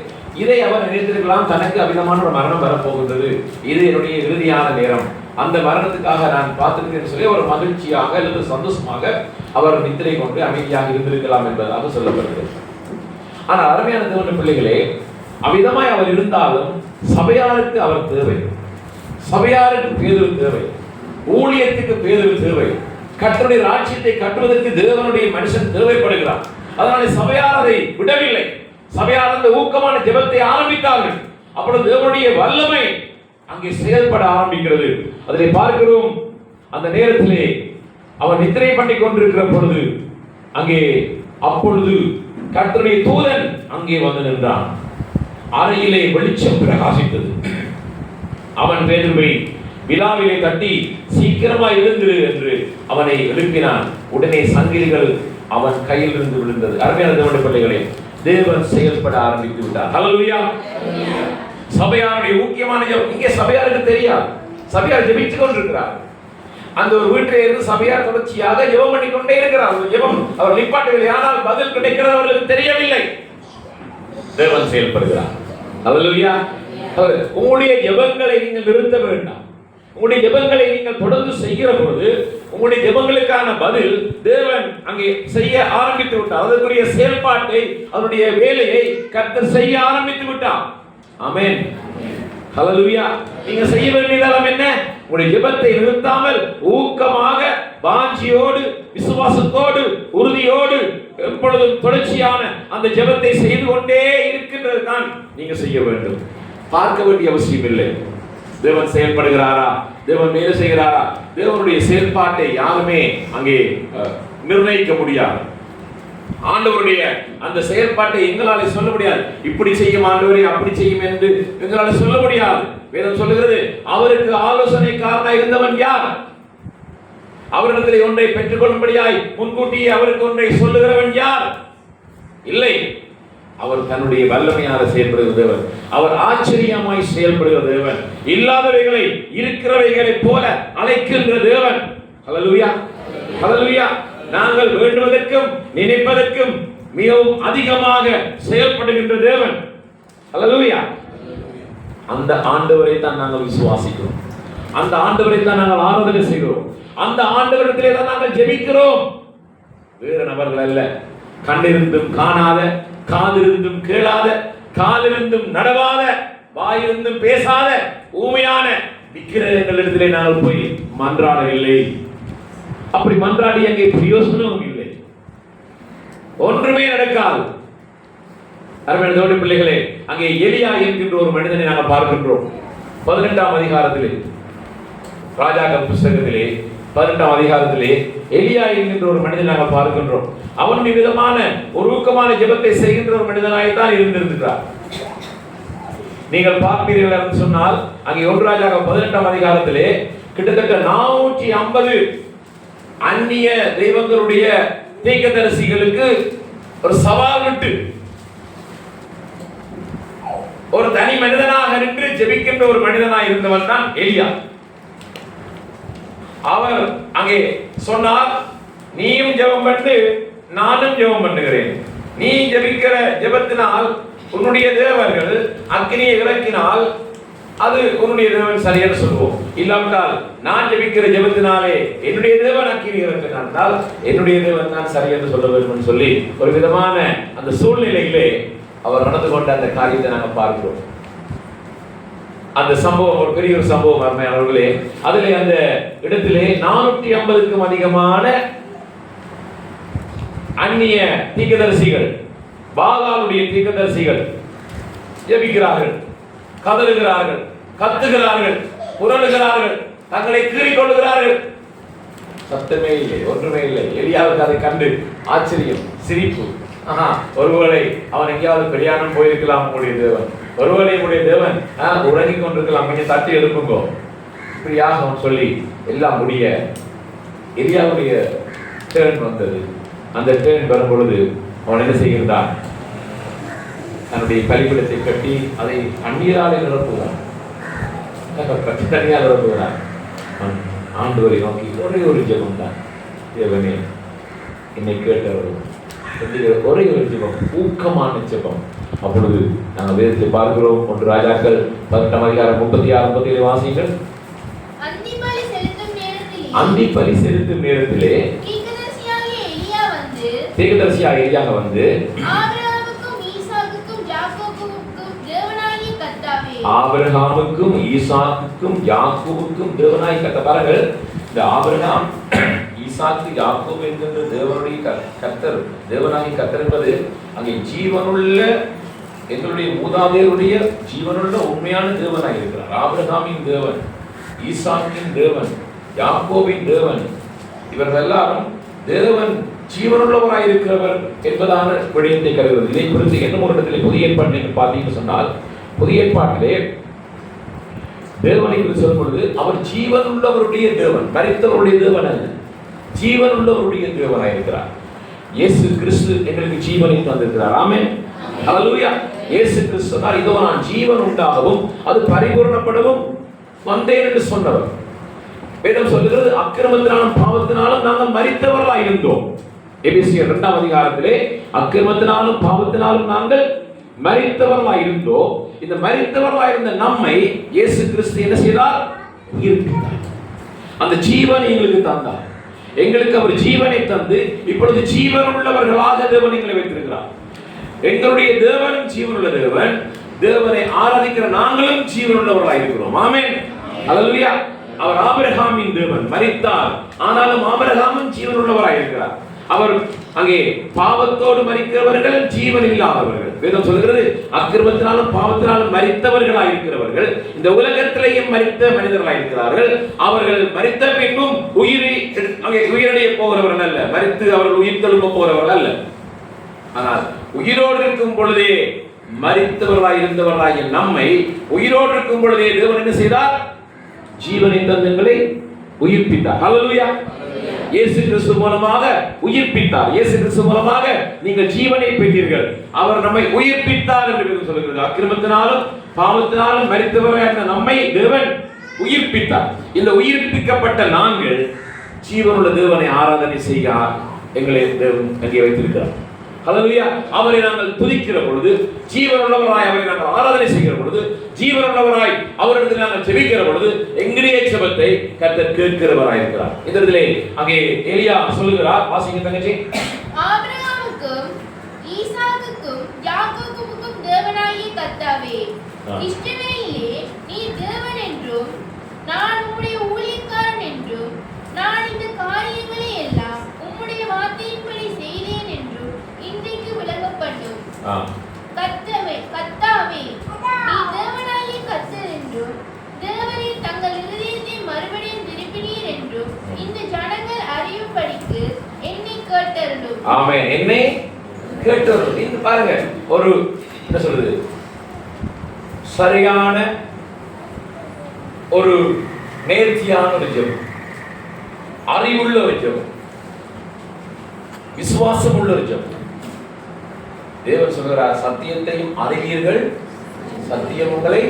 இதை அவர் நினைத்திருக்கலாம், தனக்கு அமிதமான ஒரு மரணம் வரப்போகின்றது, இது என்னுடைய இறுதியான நேரம், அந்த மரணத்துக்காக நான் பார்த்திருக்கிறேன் சொல்லி ஒரு மகிழ்ச்சியாக அல்லது சந்தோஷமாக அவர் நித்திரை கொண்டு அமைதியாக இருந்திருக்கலாம் என்பதாக சொல்லப்படுகிறது. ஆனால் அருமையான தேவனுடைய பிள்ளைகளே, அவ்விதமாய் அவர் இருந்தாலும் சபையாருக்கு அவர் தேவை, சபையாருக்கு பேதுரு தேவை, ஊழியத்துக்கு பேதுரு தேவை, கர்த்தருடைய ராஜ்யத்தை கட்டுவதற்கு தேவனுடைய மனுஷன் தேவைப்படுகிறார். அதனால சபையார் அதை விடவில்லை. சபையார் அந்த ஊக்கமான ஜெபத்தை ஆரம்பித்தார்கள். அப்பொழுது தேவனுடைய வல்லமை அங்கே செயல்பட ஆரம்பிக்கிறது. அதை பார்க்கிறோம். அந்த நேரத்திலே அவன் நித்திரை பண்ணி கொண்டிருக்கிற பொழுது அங்கே அப்பொழுது கர்த்தருடைய தூதன் அங்கே வந்து நின்றான். அறையிலே வெளிச்சம் பிரகாசித்தது. அவன் பேதுருவை விழாவிலே தட்டி சீக்கிரமாய் எழுந்திரு என்று அவனை எழுப்பினான். உடனே சங்கிலிகள் அவன் கையில் இருந்து விழுந்தது. அருமையான தேவனுடைய பிள்ளைகளே, தேவன் செயல்பட ஆரம்பித்து விட்டார். ஹல்லேலூயா. சபையாருடைய முக்கியமான ஜெபம் இங்கே சபையாருக்கு தெரியாது. சபையார் ஜெபித்துக் கொண்டிருக்கிறார். அந்த ஒரு வீட்டிலே இருந்து சபையார் தொடர்ச்சியாக ஜெபம் பண்ணி கொண்டே இருக்கிறார். ஜெபம் அவர் நிப்பாட்டவில்லை, ஆனால் பதில் கிடைக்கிறது அவர்களுக்கு தெரியவில்லை. தேவன் செயல்படுகிறார். ஹல்லேலூயா. உங்களுடைய ஜெபங்களை நீங்கள் நிறுத்த வேண்டாம். உங்களுடைய ஜெபங்களை நீங்கள் தொடர்ந்து செய்கிற பொழுது உங்களுடைய ஜெபங்களுக்கான பதில் தேவன் அங்கே செய்ய ஆரம்பித்து விட்டார். அதற்குரிய செயல்பாட்டை அதனுடைய வேலையை கர்த்தர் செய்ய ஆரம்பித்து விட்டார். ஆமென். ஹல்லேலூயா. நீங்க செய்ய வேண்டியதெல்லாம் என்ன? உங்களுடைய ஜெபத்தை நிறுத்தாமல் ஊக்கமாக வாஞ்சியோடு விசுவாசத்தோடு உறுதியோடு எப்பொழுதும் தொடர்ச்சியான அந்த ஜெபத்தை செய்து கொண்டே இருக்கின்றது தான் நீங்க செய்ய வேண்டும். பார்க்க வேண்டிய அவசியம் இல்லை. தேவன் செயல்படுகிறாரா, தேவன் மேலே செய்கிறாரா, தேவனுடைய செயல்பாட்டை யாருமே அங்கே நிர்ணயிக்க முடியாது. ஆண்டவருடைய அந்த செயல்பாட்டை எங்களால் சொல்ல முடியாது. இப்படி செய்யும் ஆண்டவரே, அப்படி செய்யும் என்று எங்களால் சொல்ல முடியாது. வேதம் சொல்லுகிறது, அவருக்கு ஆலோசனைக்காரனாய் இருந்தவன் யார்? அவரிடத்தில் ஒன்றை பெற்றுக் கொள்ளும்படியாய் முன்கூட்டியே அவருக்கு ஒன்றை சொல்லுகிறவன் யார்? இல்லை. அவர் தன்னுடைய வல்லமையாக செயல்படுகிற தேவன். அவர் ஆச்சரியமாய் செயல்படுகிற தேவன். இல்லாதவைகளை இருக்கிறவைகளைப் போல அழைக்கின்ற தேவன். ஹல்லேலூயா. ஹல்லேலூயா. நாங்கள் வேண்டுவதற்கும் நினைப்பதற்கும் மிகவும் அதிகமாக செயல்படுகின்ற தேவன். ஹல்லேலூயா. அந்த ஆண்டவரை தான் நாங்கள் விசுவாசிக்கிறோம். அந்த ஆண்டவரை தான் நாங்கள் ஆராதனை செய்கிறோம். அந்த ஆண்டவரிடத்திலே தான் நாங்கள் ஜெபிக்கிறோம். வேறு நபர்கள் அல்ல. கண்டிருந்தும் காணாத, காதிருந்தும் கேளாத, காலிருந்தும் நடவாத, வாயிருந்தும் பேசாத, ஊமையான விக்கிரகங்களிடத்திலே நாங்கள் போய் மன்றாடவில்லை. அப்படி மன்றாடி அங்கே பிரயோசனமும் இல்லை, ஒன்றுமே நடக்காது. அருமையான தேவனுடைய பிள்ளைகளே, அங்கே எலியா என்கின்ற ஒரு மனிதனை நாங்கள் பார்க்கின்றோம். 18ஆம் அதிகாரத்திலே, ராஜாக்கள் புஸ்தகத்திலே 18ஆம் அதிகாரத்திலே எலியா என்கின்ற ஒரு மனிதனை நாங்கள் பார்க்கின்றோம். அவன் விதமான ஒரு ஊக்கமான ஜெபத்தை செய்கின்ற ஒரு மனிதனாய்த்தான் இருந்திருக்கிறார். நீங்கள் பார்ப்பீர்கள் என்று சொன்னால் அங்கே 1 ராஜாக்கள் 18ஆம் அதிகாரத்திலே கிட்டத்தட்ட 450 அந்நிய தெய்வங்களுடைய தீர்க்கதரிசிகளுக்கு ஒரு சவால் விட்டு ஒரு தனி மனிதனாக நின்று ஜெபிக்கின்ற ஒரு மனிதனாக இருந்தவன் தான் எலியா. அவர் அங்கே சொன்னார், நீயும் ஜெபம் பண்ணு, நானும் ஜெபம் பண்ணுகிறேன். நீ ஜெபிக்கிற ஜெபத்தினால் உன்னுடைய தேவர்கள் அக்கினியை இறக்கினால் அது உன்னுடைய தேவன் சரியென்று சொல்வோம். இல்லாவிட்டால் நான் ஜெபிக்கிற ஜெபத்தினாலே என்னுடைய தேவன் அக்கினி இறக்கினால் என்னுடைய தேவன் தான் சரியென்று சொல்ல வேண்டும் சொல்லி ஒரு விதமான அந்த சூழ்நிலையிலே அவர் நடந்து கொண்ட அந்த காரியத்தை நாங்கள் பார்க்கிறோம். அந்த சம்பவம் ஒரு பெரிய ஒரு சம்பவம் அவர்களே. அதிலே அந்த இடத்திலே 450க்கும் அதிகமான அந்நிய தீர்க்கதரிசிகள், பாகாலுடைய தீர்க்கதரிசிகள் ஜெபிக்கிறார்கள், கதறுகிறார்கள், கத்துகிறார்கள், புரளுகிறார்கள், தங்களை கீறிக் கொள்ளுகிறார்கள். சத்தமே இல்லை, ஒன்றுமே இல்லை. எலியாவுக்கு அதை கண்டு ஆச்சரியம், சிரிப்பு. ஒருவேளை அவன் எங்கேயாவது கல்யாணம் போயிருக்கலாம் உங்களுடைய தேவன், ஒருவேளை உங்களுடைய தேவன் உறங்கி கொண்டிருக்கலாம், கொஞ்சம் தட்டி எழுப்புங்கோ இப்படியாக அவன் சொல்லி எல்லாம் முடிய எலியாவுடைய டேர்ன் வந்தது. அந்த டேர்ன் வரும் பொழுது அவன் என்ன செய்கிறான்? தன்னுடைய பலிபீடத்தை கட்டி அதை தண்ணீராலே நிரப்புகிறான், தண்ணியால் நிரப்புகிறான். ஆண்டவரை நோக்கி ஒரே ஒரு ஜெபம் தான், தேவனே என்னை கேட்டவர்கள், ஒரே ஒரு ஜெபம், ஊக்கமான ஜெபம். அப்பொழுது நாங்கள் வேதத்தை பார்க்கிறோம். 1 ராஜாக்கள் 18:36-37 வாசிங்கள். அந்தி பலி செலுத்தும் நேரத்திலே தீர்க்கதரிசியாகிய எலியா வந்து ஆபிரகாமுக்கும் ஈசாக்குக்கும் யாக்கோபுக்கும் தேவனாய் கர்த்தர். பாருங்கள், இந்த ஆபிரகாம், ஈசாக்கு, யாக்கோபு என்கின்ற தேவனுடைய கர்த்தர், தேவனாகி கர்த்தர் என்பது அங்கே ஜீவனுள்ள எங்களுடைய மூதாதையருடைய ஜீவனுள்ள உண்மையான தேவனாய் இருக்கிறார். ஆபிரகாமின் தேவன், ஈசாக்கின் தேவன், யாக்கோபின் தேவன், இவர்கள் எல்லாரும் தேவன் ஜீவனுள்ளவராய் இருக்கிறவர் என்பதான விடயத்தை கருதுகிறது. இதை குறித்து என்ன ஒரு இடத்திலே புதிய ஏற்பாட்டை பார்த்தீங்கன்னு சொன்னால், புதிய ஏற்பாட்டிலே தேவனை குறித்து சொல்லும் பொழுது அவர் ஜீவன் உள்ளவருடைய தேவன், மரித்தவருடைய தேவன் அல்ல, ஜீவன் உள்ளவருடைய தேவனாய் இருக்கிறார். இயேசு கிறிஸ்து எங்களுக்கு ஜீவனை தந்திருக்கிறார். ஆமென், ஹல்லேலூயா. இயேசு கிறிஸ்து சொன்னார், இதோ நான் ஜீவன் உண்டாகவும் அது பரிபூரணப்படவும் வந்தேன் என்று சொன்னவர். வேதம் சொல்லுகிறது, அக்கிரமத்தினாலும் பாவத்தினாலும் நாங்கள் மரித்தவர்களாய் இருந்தோம். எபேசியர் 2ஆம் அதிகாரத்திலே அக்கிரமத்தினாலும் பாவத்தினாலும் நாங்கள் மரித்தவர்களாய் இருந்தோம். இந்த மரித்தவர்களாய் இருந்த நம்மை இயேசு கிறிஸ்து என்ன செய்தார்? உயிர்ப்பித்தார். அந்த ஜீவனை எங்களுக்கு தந்தார். எங்களுக்கு அவர் ஜீவனை தந்து இப்பொழுது ஜீவன் உள்ளவர்களாக தேவன் எங்களை வைத்திருக்கிறார். எங்களுடைய தேவனும் ஜீவனுள்ள தேவன், தேவனை ஆராதிக்கிற நாங்களும் ஜீவனுள்ளவர்களாய் இருக்கிறோம். ஆமென், ஹல்லேலூயா. அவர் ஆபிரகாமின் தேவன், மரித்தார், ஆனாலும் ஆபிரகாமும் ஜீவனுள்ளவராய் இருக்கிறார். அவர் அங்கே பாவத்தோடு மரிக்கிறவர்கள் ஜீவன் இல்லாதவர்கள். வேதம் சொல்கிறது, அக்கிரமத்தினாலும் பாவத்தினாலும் மரித்தவர்களாய் இருக்கிறவர்கள் இந்த உலகத்திலேயும் மரித்த மனிதர்களாய் இருக்கிறார்கள். அவர்கள் மரித்த பின்பும் உயிரடைய போகிறவர்கள் அல்ல, மரித்து அவர்கள் உயிர் தெழும்ப போகிறவர்கள் அல்ல. ஆனால் உயிரோடு இருக்கும் பொழுதே மரித்தவர்களாய் இருந்தவர்களாகிய நம்மை உயிரோடு இருக்கும் பொழுதே தேவன் என்ன செய்தார்? ஜீவனை தந்தங்களை உயிர்ப்பித்தார். ஹல்லேலூயா. இயேசு கிறிஸ்து மூலமாக உயிர்ப்பித்தார். இயேசு கிறிஸ்து மூலமாக நீங்கள் ஜீவனை பெற்றீர்கள். அவர் நம்மை உயிர்ப்பித்தார் என்று சொல்கிறது. அக்கிரமத்தினாலும் பாவத்தினாலும் மரித்தவரான நம்மை தேவன் உயிர்ப்பித்தார். இந்த உயிர்ப்பிக்கப்பட்ட நாங்கள் ஜீவனுள்ள தேவனை ஆராதனை செய்ய எங்களை தேவன் அங்கே வைத்திருக்கிறார். ஹல்லேலூயா. அவரை நாங்கள் துதிக்கிற பொழுது, ஜீவனுள்ளவராய் அவரை நாங்கள் ஆராதனை செய்கிற பொழுது, ஜீவனுள்ளவராய் அவரிடத்தில் நாங்கள் ஜெபிக்கிற பொழுது எங்களுடைய ஜெபத்தை கர்த்தர் கேட்கிறவராய் இருக்கிறார். இந்த இடத்திலே அங்கே எலியா சொல்லுகிறார், வாசிங்க தங்கச்சி. ஆபிரகாமுக்கும் ஈசாக்குக்கும் யாக்கோபுக்கும் தேவனாகிய கர்த்தாவே, இஸ்ரவேலிலே நீ தேவன் என்றும் நான் உம்முடைய ஊழியக்காரன் என்றும் நான் இந்த காரியங்களை எல்லாம் உம்முடைய வார்த்தையின்படி செய்தேன் என்றும் இன்றைக்கு விளங்கப்படும். கர்த்தாவே, நீ தேவனாகிய கர்த்தர் என்றும் தேவனே தங்கள் இருதயத்தை மறுபடியும் திருப்பினீர் என்றும் இந்த ஜனங்கள் அறியும்படிக்கு என்னை கேட்டருளும். ஆமென். என்னை கேட்டருளும். இது பாருங்க, ஒரு என்ன சொல்றது, சரியான ஒரு நேர்த்தியான ஒரு ஜெபம், அறிவுள்ள ஒரு ஜெபம், விசுவாசம் உள்ள ஒரு ஜெபம். தேவன் சொல்கிறார், சத்தியத்தையும் அறிவீர்கள், சத்தியம் உங்களை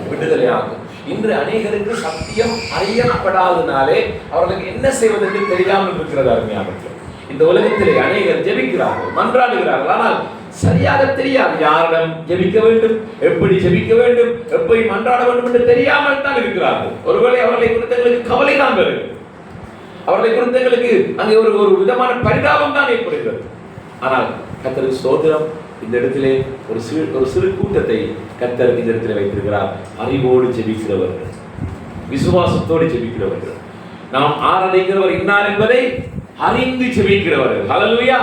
விடுதலையாகும். இன்று அநேகருக்கு சத்தியம் அறியப்படாதனாலே அவர்களுக்கு என்ன செய்வது என்று தெரியாமல் இருக்கிறது. அருமையானவர்களே, இந்த உலகத்திலே அநேகர் ஜெபிக்கிறார்கள், மன்றாடுகிறார்கள், ஆனால் சரியாக தெரியாது யாரிடம் ஜெபிக்க வேண்டும், எப்படி ஜெபிக்க வேண்டும், எப்படி மன்றாட வேண்டும் என்று தெரியாமல் தான் இருக்கிறார்கள். ஒருவேளை அவர்களை குறித்தவர்களுக்கு கவலை தான் வருது, அவர்களை குறித்தவர்களுக்கு அங்கே ஒரு விதமான பரிதாபம் தான் ஏற்படுகிறது. ஆனால் கர்த்தருக்கு ஸ்தோத்திரம், இந்த இடத்திலே ஒரு சிறு கூட்டத்தை கர்த்தர் இந்த இடத்திலே வைத்திருக்கிறார். அறிவோடு ஜெபிக்கிறவர்கள், விசுவாசத்தோடு ஜெபிக்கிறவர்கள், நாம் ஆராதிக்கிறவர் இன்னார் என்பதை அறிந்து ஜெபிக்கிறவர்கள். ஹல்லேலூயா.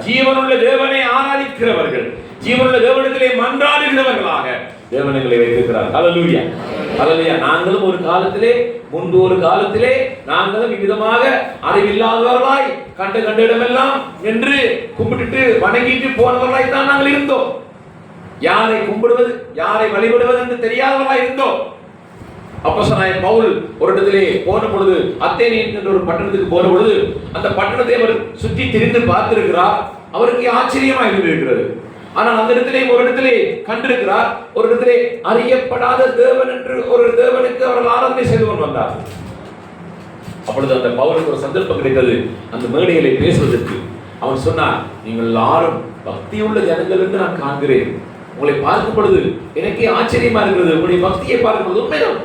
ஜீவனுள்ள தேவனை ஆராதிக்கிறவர்கள், ஜீவனுள்ள தேவனிடத்திலே மன்றாடுகிறவர்களாக தேவனை வைத்திருக்கிறார். ஹல்லேலூயா, ஹல்லேலூயா. நாங்களும் ஒரு காலத்திலே முன்பு ஒரு காலத்திலே நாங்களும் இவ்விதமாக அறிவில்லாதவர்களாய் கண்ட இடமெல்லாம் என்று கும்பிட்டுட்டு வணங்கிட்டு போனவர்களாய் தான் நாங்கள் இருந்தோம். யாரை கும்பிடுவது யாரை வழிபடுவது என்று தெரியாதவர்களாய் இருந்தோம். அப்போஸ்தலனாகிய பவுல் ஒரு இடத்திலே போன பொழுது, அத்தேனே என்கின்ற ஒரு பட்டணத்துக்கு போன பொழுது, அந்த பட்டணத்தை அவர் சுற்றி திரிந்து பார்த்திருக்கிறார். அவருக்கு ஆச்சரியமாக இருந்திருக்கிறது. ஆனால் அந்த இடத்திலே ஒரு இடத்திலே கண்டிருக்கிறார், ஒரு இடத்திலே அறியப்படாத தேவன் என்று ஒரு தேவனுக்கு அவர்கள் ஆராதனை செய்து கொண்டு வந்தார். அப்பொழுது அந்த பவுலுக்கு ஒரு சந்தர்ப்பம் கிடைத்தது அந்த மேடையிலே பேசுவதற்கு. அவன் சொன்னார், நீங்கள் எல்லாரும் பக்தியுள்ள ஜனங்கள் என்று நான் காண்கிறேன். உங்களை பார்க்கும் பொழுது எனக்கே ஆச்சரியமா இருக்கிறது. உங்களுடைய பக்தியை பார்க்கும் பொழுது உண்மைதான்.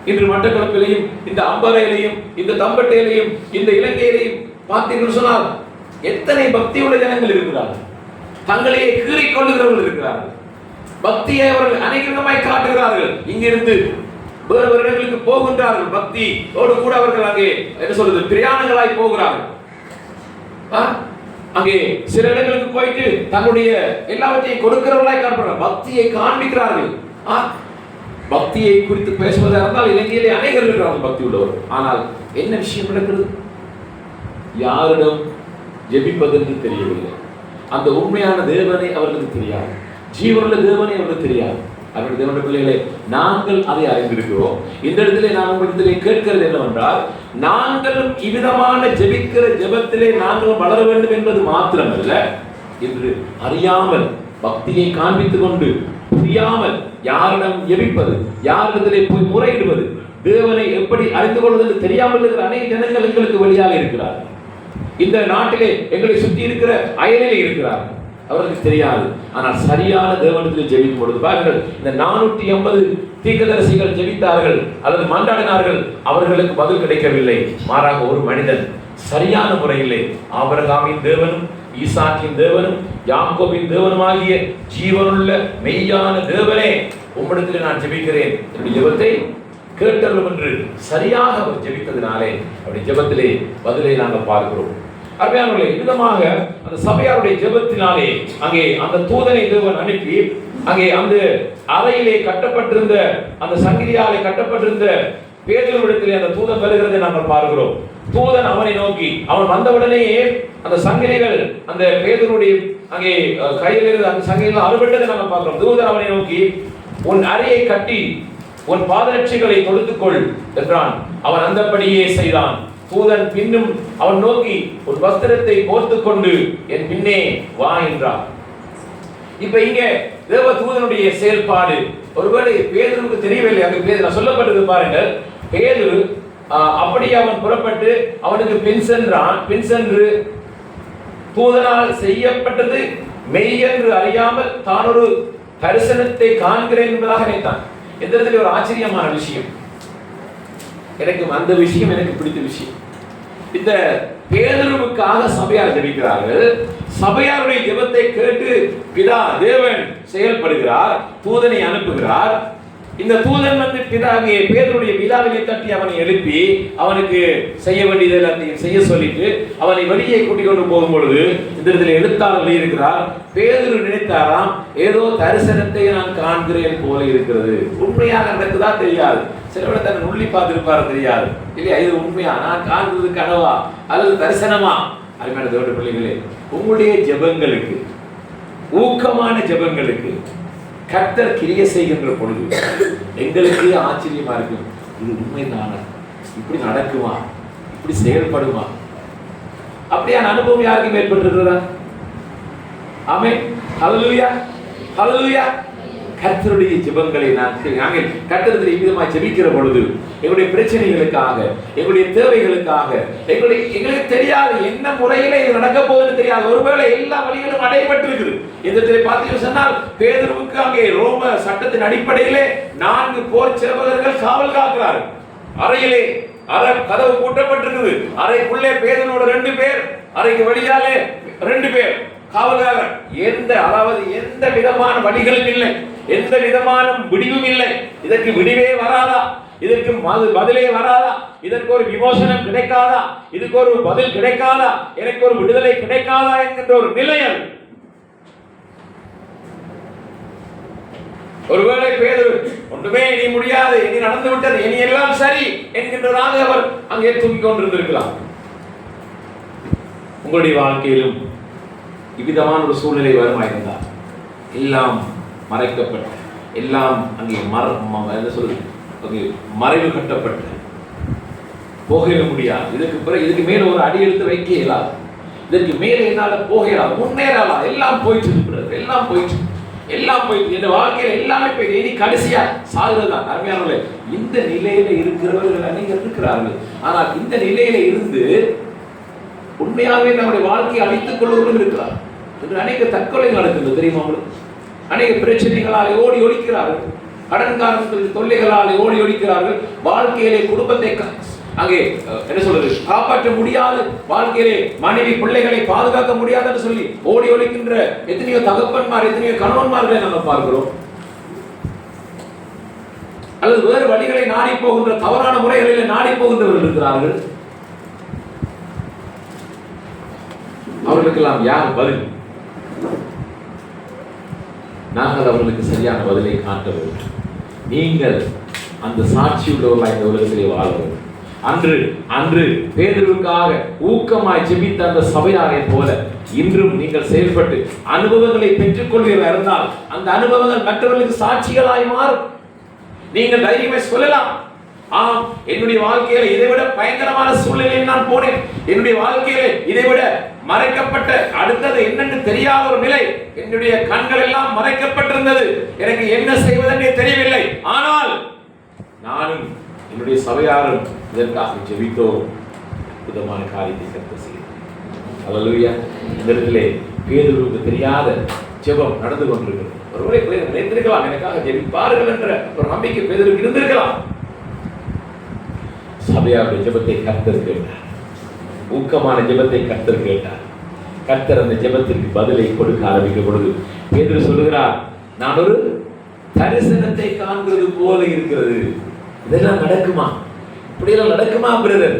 இன்று மட்டக்களப்பிலையும் இந்த அம்பாறையிலையும் இந்த தம்பட்டையிலையும் இந்த இலங்கையிலையும் பார்த்தீர்கள் சொன்னால் எத்தனை பக்தியுள்ள ஜனங்கள் இருக்கிறார்கள். தங்களையே கீறிக்கொள்ளுகிறவர்கள் இருக்கிறார்கள். பக்தியை அவர்கள் அநேகமாய் காட்டுகிறார்கள். இங்கிருந்து வேறு இடங்களுக்கு போகின்றார்கள். பக்தியோடு கூட அவர்கள் அங்கே என்ன சொல்றது பிரயாணங்களாய் போகிறார்கள். அங்கே சில இடங்களுக்கு போயிட்டு தங்களுடைய எல்லாவற்றையும் கொடுக்கிறவர்களாய் காண்கிறார்கள். பக்தியை காண்பிக்கிறார்கள். பக்தியை குறித்து பேசுவதாக இருந்தால் இலங்கையிலே அநேகர் இருக்கிறார்கள் பக்தி உள்ளவர். ஆனால் என்ன விஷயம் நடக்கிறது? யாரிடம் ஜெபிப்பது என்று தெரியவில்லை. அந்த உண்மையான தேவனை அவர்களுக்கு தெரியாது. ஜீவனுள்ள தேவனை அவர்களுக்கு தெரியாது. அவருடைய தேவனுடைய பிள்ளைகளே, நாங்கள் அதை அறிந்திருக்கிறோம். இந்த இடத்திலே நான் உங்களிடத்திலே கேட்கிறது என்னவென்றால், நாங்களும் இவ்விதமான ஜெபிக்கிற ஜெபத்திலே நாங்களும் வளர வேண்டும் என்பது மாத்திரமல்ல, இன்று அறியாமல் பக்தியை காண்பித்துக் கொண்டு புரியாமல் யாரிடம் ஜெபிப்பது, யாரிடத்திலே போய் முறையிடுவது, தேவனை எப்படி அறிந்து கொள்வது என்று தெரியாமல் இருக்கிற அநேக ஜனங்கள் எங்களுக்கு வெளியாக இருக்கிறார்கள். இந்த நாட்டிலே எங்களை சுற்றி இருக்கிற அயலிலே இருக்கிறார்கள். அவர்களுக்கு தெரியாது. ஆனால் சரியான தேவனிடத்தில் ஜெபிக்கும் பொழுது பாருங்கள், இந்த 480 தீர்க்கதரிசிகள் ஜெபித்தார்கள் அல்லது மன்றாடினார்கள். அவர்களுக்கு பதில் கிடைக்கவில்லை. மாறாக ஒரு மனிதன் சரியான முறையிலே ஆபிரகாமின் தேவனும் ஈசாக்கின் தேவனும் யாக்கோபின் தேவனுமாகிய ஜீவனுள்ள மெய்யான தேவனே, உம்மிடத்தில் நான் ஜெபிக்கிறேன், என்னுடைய ஜெபத்தை கேட்டருளும் என்று சரியாக அவர் ஜெபித்ததினாலே அவருடைய ஜெபத்திலே பதிலை நாங்கள் பார்க்கிறோம். அருமையானவர்களே, விதமாக அந்த சபையாருடைய ஜெபத்தினாலே அங்கே அந்த தூதனை தேவன் அனுப்பி அங்கே அந்த அறையிலே கட்டப்பட்டிருந்த அந்த சங்கிலியாலே கட்டப்பட்டிருந்த பேதுருவிடத்திலே அந்த தூதன் வருகிறதை நாங்கள் பார்க்கிறோம். தூதன் அவனை நோக்கி, அவன் வந்தவுடனேயே அந்த சங்கிலிகள் அந்த பேதுருடைய அங்கே கையில் இருந்த அந்த சங்கிலிகள் அறுபட்டதை நாங்கள் பார்க்கிறோம். தூதன் அவனை நோக்கி, உன் அறையை கட்டி உன் பாதரட்சிகளை தொடுத்துக்கொள் என்றான். அவன் அந்தபடியே செய்தான். தூதன் பின்னும் அவன் நோக்கி, ஒரு வஸ்திரத்தை போர்த்துக் கொண்டு என் பின்னே வா என்றான். இப்ப இங்க தேவ தூதனுடைய செயல்பாடு ஒருவேளை பேதுருக்கு தெரியவில்லை. அங்கு பேதுரு சொல்லப்பட்டது பாருங்கள். பேதுரு அப்படியே அவன் புறப்பட்டு அவனுக்கு பின் சென்றான். பின் சென்று தூதனால் செய்யப்பட்டது மெய் என்று அறியாமல் தான் ஒரு தரிசனத்தை காண்கிறேன் என்பதாக நினைத்தான். இந்த இடத்துல ஒரு ஆச்சரியமான விஷயம், எனக்கு அந்த விஷயம் எனக்கு பிடித்த விஷயம். இந்த பேதுருவுக்காக சபையார் ஜெபிக்கிறார்கள். சபையாருடைய ஜெபத்தை கேட்டு பிதா தேவன் செயல்படுகிறார், தூதனை அனுப்புகிறார். இந்த தூதன் வந்து பிதாவியை பேதுருடைய பிதாவினை தட்டி அவனை எழுப்பி அவனுக்கு செய்ய வேண்டியது எல்லாத்தையும் செய்ய சொல்லிட்டு அவனை வெளியே கூட்டிக் கொண்டு போகும்பொழுது இந்த இடத்துல எழுத்தாளர் இருக்கிறார். பேதுரு நினைத்தாராம், ஏதோ தரிசனத்தை நான் காண்கிறேன் போல இருக்கிறது. உண்மையாக நடக்குதா தெரியாது. சிலவிட தன் உள்ளி பார்த்திருப்பாரு தெரியாது இல்லையா? இது உண்மையா, நான் காண்கிறது கனவா அல்லது தரிசனமா? அருமையான தேவனுடைய பிள்ளைகளே, உங்களுடைய ஜெபங்களுக்கு, ஊக்கமான ஜெபங்களுக்கு கர்த்தர் கிரியை செய்கின்ற பொழுது எங்களுக்கே ஆச்சரியமா இருக்கும். இது உண்மைதானா? இப்படி நடக்குமா? இப்படி செயல்படுமா? அப்படியான அனுபவம் யாருக்கும் ஏற்பட்டிருக்கிறதா? ஆமென், ஹல்லேலூயா, ஹல்லேலூயா. கர்த்தருடைய ஜெபங்களை நாங்கள் கர்த்தரிடத்தில் விதமாக ஜெபிக்கிற பொழுது எங்களுடைய பிரச்சனைகளுக்காக, எங்களுடைய தேவைகளுக்காக, எங்களுக்கு தெரியாது என்ன முறையில இது நடக்க போகுதுன்னு தெரியாது. ஒருவேளை எல்லா வழிகளும் அடைபட்டிருக்குது. இந்த பார்த்தீங்கன்னு சொன்னால் பேதுருவுக்கு அங்கே ரோம சட்டத்தின் அடிப்படையிலே 4 போர் சேவகர்கள் காவல் காக்கிறார்கள். அறையிலே அறை கதவு பூட்டப்பட்டிருக்குது. அறைக்குள்ளே பேதுருவோட 2 பேர், அறைக்கு வெளியாலே 2 பேர் காவல்காரர். எந்த விதமான வழிகளும் இல்லை, எந்த விதமான விடிவும் இல்லை. இதற்கு விடிவே வராதா? இதற்கு பதிலே வராதா? இதற்கு ஒரு விமோசனம் கிடைக்காதா? இதுக்கு ஒரு பதில் கிடைக்காதா? எனக்கு ஒரு விடுதலை கிடைக்காதா என்கின்ற ஒரு நிலை அது. ஒருவேளை பேதுரு ஒன்றுமே இனி முடியாது, இனி நடந்து விட்டது, இனி எல்லாம் சரி என்கின்றதாக அவர் அங்கே தூங்கிக் கொண்டிருந்திருக்கலாம். உங்களுடைய வாழ்க்கையிலும் இவ்விதமான ஒரு சூழ்நிலை வருமாயிருந்தால், எல்லாம் மறைக்கப்பட்ட, எல்லாம் அங்கே என்ன சொல்றது, மறைவு கட்டப்பட்ட, போகவே முடியாது, இதுக்கு மேல ஒரு அடி எடுத்து வைக்க இயலாது, இதற்கு மேல என்னால போக இயலாது, முன்னேறலாம், எல்லாம் போயிட்டு இருக்கிறது, எல்லாம் போயிட்டு என் வாழ்க்கையில எல்லாமே போயிட்டு இனி கடைசியா சாகுறதுதான். அருமையானவர்களே, இந்த நிலையில இருக்கிறவர்கள் அநேகர் இருக்கிறார்கள். ஆனால் இந்த நிலையில இருந்து உண்மையாகவே நம்முடைய வாழ்க்கையை அழித்துக் கொள்வர்களும் இருக்கிறார். இன்று அநேக தற்கொலைகள் நடக்கிறது தெரியுமா உங்களுக்கு? அநேக பிரச்சனைகளாலே ஓடி ஒழிக்கிறார்கள், கடன்காரர்கள் தொல்லைகளாலே ஓடி ஒழிக்கிறார்கள், வாழ்க்கையிலே குடும்பத்தை அங்கே என்ன சொல்றது காப்பாற்ற முடியாது, வாழ்க்கையிலே மனைவி பிள்ளைகளை பாதுகாக்க முடியாதுன்னு சொல்லி ஓடி ஒழிக்கின்ற எத்தனையோ தகப்பன்மார், எத்தனையோ கணவன்மார்களை நாங்கள் பார்க்கிறோம். அல்லது வேறு வழிகளை நாடி போகின்ற, தவறான முறைகளில் நாடி போகின்றவர்கள் இருக்கிறார்கள். அவர்களுக்கெல்லாம் யார் பதில்? நாங்கள் அவர்களுக்கு சரியான பதிலை காட்ட வேண்டும். நீங்கள் அந்த சாட்சியுள்ளவர்களாக இந்த உலகத்திலே வாழ வேண்டும். அன்று பேதுருவுக்காக ஊக்கமாய் ஜெபித்த அந்த சபையாரை போல இன்றும் நீங்கள் செயல்பட்டு அனுபவங்களை பெற்றுக் கொள்வீர்கள் இருந்தால் அந்த அனுபவங்கள் மற்றவர்களுக்கு சாட்சிகளாய் மாறும். நீங்கள் தைரியமாய் சொல்லலாம், ஆம், என்னுடைய வாழ்க்கையில இதைவிட பயங்கரமான சூழ்நிலையில் நான் போனேன், என்னுடைய வாழ்க்கையில இதைவிட மறைக்கப்பட்ட அடுத்தது என்னன்னு தெரியாத ஒரு நிலை, என்னுடைய கண்கள் எல்லாம் மறைக்கப்பட்டிருந்தது, எனக்கு என்ன செய்வதென்றே தெரியவில்லை, ஆனால் நானும் என்னுடைய சபையாரும் இதற்காக ஜெபித்தோம், அற்புதமான காரியத்தை கர்த்தர் செய்தார். அல்லேலூயா. இந்த இடத்திலே பேதுருவுக்கு தெரியாத ஜெபம் நடந்து கொண்டிருக்கிறது. ஒருவேளை நினைத்திருக்கலாம், எனக்காக ஜெபிப்பார்கள் என்ற ஒரு நம்பிக்கை பேதுருவுக்கு இருந்திருக்கலாம். சபையாருடைய ஜெபத்தை கர்த்தர் கேட்டார், ஊக்கமான ஜெபத்தை கர்த்தர் கேட்டார். கர்த்தர் அந்த ஜெபத்திற்கு பதிலை கொடுக்க ஆரம்பிக்கும் பொழுது பேதுரு சொல்லுகிறார், நான் ஒரு தரிசனத்தை காண்கிறது போல இருக்கிறது. இதெல்லாம் நடக்குமா? இப்படியெல்லாம் நடக்குமா பிரதர்?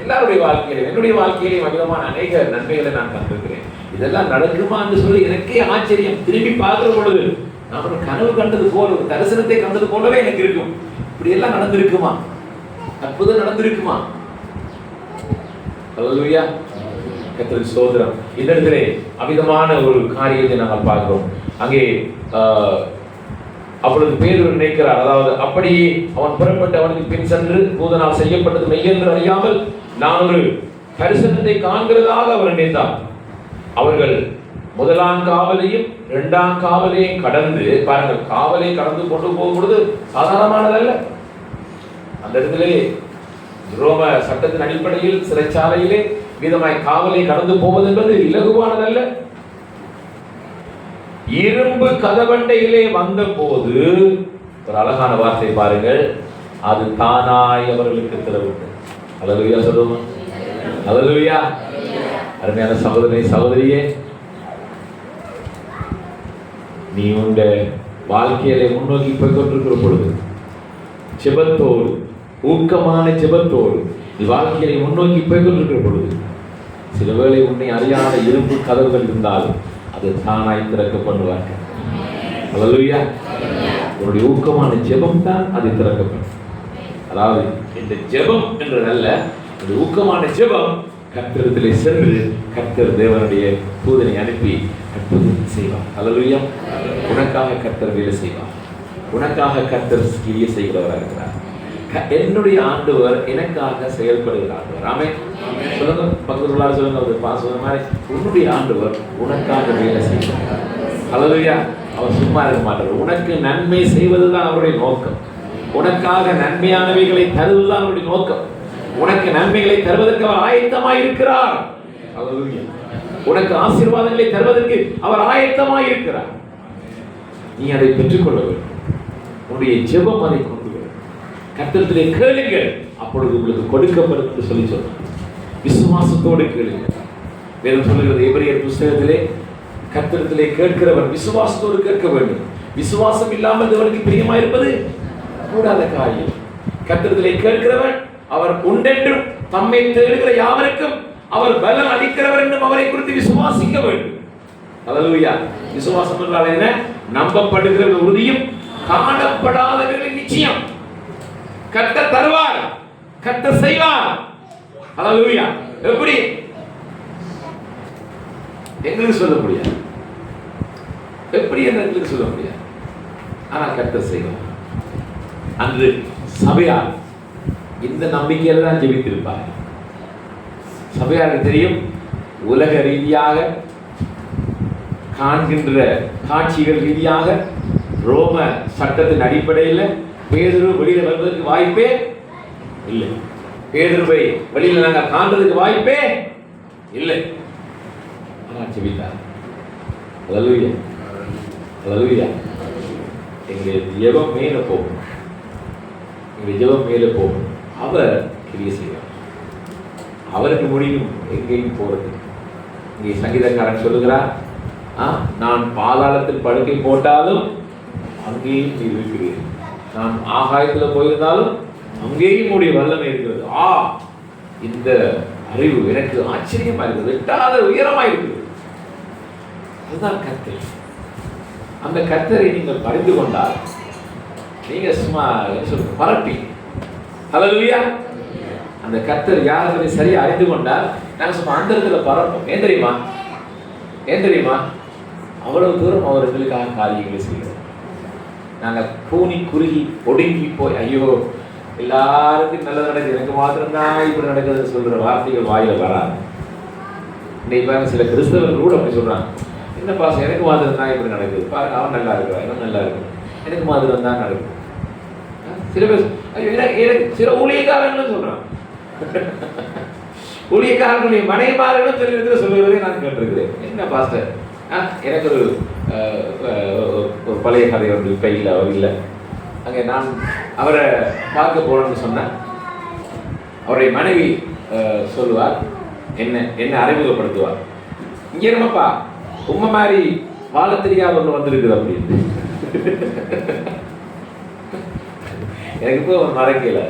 எல்லாருடைய வாழ்க்கையிலும் என்னுடைய வாழ்க்கையிலும் விதமான அநேக நன்மைகளை நான் கண்டிருக்கிறேன். இதெல்லாம் நடக்குமா என்று சொல்லி எனக்கே ஆச்சரியம். திரும்பி பார்க்கிற பொழுது நான் ஒரு கனவு கண்டது போல, ஒரு தரிசனத்தை கண்டது போலவே எனக்கு இருக்கும். இப்படியெல்லாம் நடந்திருக்குமா? அற்புதம் நடந்திருக்குமா? அல்லேலூயா. கர்த்தருக்கு ஸ்தோத்திரம். இந்த இடத்திலே அமிதமான ஒரு காரியத்தை நாங்கள் பார்க்கிறோம். அங்கே அப்பொழுது பேதுரு நினைக்கிறார், அதாவது அப்படியே அவன் புறப்பட்டு அவனுக்கு பின் சென்று பூதனால் செய்யப்பட்டது மெய்யென்று அறியாமல் நான் ஒரு தரிசனத்தை காண்கிறதாக அவர் நினைத்தார். அவர்கள் முதலாம் காவலையும் இரண்டாம் காவலையும் கடந்து, பாருங்கள், காவலை கடந்து கொண்டு போகும்பொழுது சாதாரணமானதல்ல. அந்த இடத்திலே ரோம சட்டத்தின் அடிப்படையில் சிறைச்சாலையிலே விதமாய் காவலை கடந்து போவது என்பது இலகுவானதல்ல. இரும்பு கதவண்டையிலே வந்த போது ஒரு அழகான வார்த்தை பாருங்கள், அது தானாய் அவர்களுக்கு திறவுண்டு. அல்லேலூயா சொல்லுவோம். அல்லேலூயா. அருமையான சகோதரனே, சகோதரியே, நீ உண்ட வாழ்க்கையிலே முன்னோக்கி போய் கொண்டிருக்கிற பொழுது ஜெபத்தோடு, ஊக்கமான ஜெபத்தோடு நீ வாழ்க்கையை முன்னோக்கி போய் கொண்டிருக்கிற பொழுது சில வேளை உன்னை அறியாத இரும்பு கதவுகள் இருந்தாலும் அது தானாய் திறக்கப்படுவார்கள். அல்லேலூயா. உன்னுடைய ஊக்கமான ஜெபம் தான் அது திறக்கப்படும். அதாவது இந்த ஜெபம் என்றதல்ல, இந்த ஊக்கமான ஜெபம் கர்த்தரிடத்திலே சென்று கர்த்தர் தேவனுடைய தூதனை அனுப்பி அற்புதம் செய்வார். அல்லேலூயா. உனக்காக கர்த்தர் வேலை செய்வார், உனக்காக கர்த்தர் கிரியை செய்கிறவராக இருக்கிறார். என்னுடைய ஆண்டவர் எனக்காக செயல்படுகிறார். ஆமென். சொல்லுங்க, பக்கத்துல சொல்லுங்க, ஒரு பாசுற மாதிரி, உன்னுடைய ஆண்டவர் உனக்காக வேலை செய்கிறார். அல்லேலூயா. அவர் சும்மா இருக்க மாட்டார். உனக்கு நன்மை செய்வதுதான் அவருடைய நோக்கம். உனக்காக நன்மையானவைகளை தருவதுதான் அவருடைய நோக்கம். உனக்கு நன்மைகளை தருவதற்கு அவர் ஆயத்தமாய் இருக்கிறார். அல்லேலூயா. உனக்கு ஆசீர்வாதங்களை தருவதற்கு அவர் ஆயத்தமாய் இருக்கிறார். நீ அதை பெற்றுக்கொள்ள வேண்டும். உன்னுடைய ஜெபம் அதை கொண்டு வரும். கர்த்தரிடத்திலே கேளுங்கள், அப்பொழுது உங்களுக்கு கொடுக்கப்படும் என்று சொல்லி சொன்னார். விசுவாசத்தோடு கேளுங்கள். வேதம் சொல்லுகிறது எபிரேயர் புத்தகத்திலே, கர்த்தரிடத்திலே கேட்கிறவன் விசுவாசத்தோடு கேட்க வேண்டும். விசுவாசம் இல்லாமல் தேவனுக்கு பிரியமாய் இருப்பது கூடாத காரியம். கர்த்தரிடத்திலே கேட்கிறவன் அவர் உண்டென்றும் தம்மை தேடுகிற யாவருக்கும் அவர் பலன் அளிக்கிறவர் என்றும் அவரை குறித்து விசுவாசிக்க வேண்டும். அல்லேலூயா. விசுவாசம் என்றால் என்ன? நம்பப்படுகிற உறுதியும் காணப்படாதவர்களின் நிச்சயம். கர்த்தர் தருவார், கர்த்தர் செய்வார். ஹல்லேலூயா. எப்படி? எங்களுக்கு சொல்ல முடியாது, எப்படி எங்களுக்கு சொல்ல முடியாது, ஆனா கர்த்தர் செய்வார். அன்று சபையார் இந்த நம்பிக்கையில தான் ஜெபித்திருப்பார். சபையாருக்கு தெரியும், உலக ரீதியாக காண்கின்ற காட்சிகள் ரீதியாக ரோம சட்டத்தின் அடிப்படையில் பேதுரு வெளியில வருவதற்கு வாய்ப்பே இல்லை. பேதுருவை வெளியில நாங்கள் காண்றதுக்கு வாய்ப்பே இல்லை. ஆனால் ஜெபித்தார். ஹல்லேலூயா, ஹல்லேலூயா. எங்களுடைய ஜெபம் மேலே போகும், எங்களுடைய ஜெபம் மேலே போகும். அவர் கிரியை செய்வார். அவருக்கு முடியும் எங்கேயும் போறது. இங்கே சங்கீதக்காரன் சொல்லுகிறார், நான் பாதாளத்தில் படுக்கை போட்டாலும் அங்கேயும் இருக்கிறேன், நான் ஆகாயத்தில் போயிருந்தாலும் அங்கேயும் உடைய வல்லமை இருக்கிறது. இந்த அறிவு எனக்கு ஆச்சரியமா இருக்குது, எட்டாத உயரமா இருக்குது. அதுதான் கர்த்தர். அந்த கர்த்தரை நீங்கள் அறிந்து கொண்டால் நீங்க சும்மா பரப்பி. ஹல்லேலூயா. அந்த கர்த்தர் யாரை சரியா அறிந்து கொண்டால் நாங்கள் சும்மா அந்த இடத்துல பரப்போம். ஏன் தெரியுமா? ஏன் தெரியுமா? அவ்வளவு தூரம் அவர் எங்களுக்காக காரியங்களை செய்கிறோம். நாங்கள் கூனி குறுகி ஒடுங்கி போய் ஐயோ எல்லாருக்கும் நல்லது நடக்குது, எனக்கு மாத்திரம்தான் இப்படி நடக்குதுன்னு சொல்ற வார்த்தைகள் வாயில வராது. இன்னைக்கு சில கிறிஸ்தவர்கள் கூட அப்படி சொல்றாங்க, என்ன பாசம் எனக்கு மாத்திரம் தான் இப்படி நடக்குது, பாருங்க அவன் நல்லா இருக்கிறான், இன்னும் நல்லா இருக்கு, எனக்கு மாத்திரம் தான் நடக்குது. சில பேர் எனக்கு சில ஊழியக்காரங்களும் சொல்றான், ஊழியக்காரர்களுடைய மனைவிமார்களும் சொல்லி சொல்லுவதை நான் கேட்டிருக்கிறேன். என்ன பாஸ்டர், எனக்கு ஒரு பழைய கதை ஒன்று கையில் அவர் இல்லை, அங்கே நான் அவரை பார்க்க போறேன்னு சொன்னேன். அவருடைய மனைவி சொல்லுவார், என்ன அறிமுகப்படுத்துவார், இங்கே நம்மப்பா உண்மை மாதிரி வாழ தெரியாத ஒன்று வந்திருக்குது அப்படின்னு. எனக்கு இப்போ மறக்கல,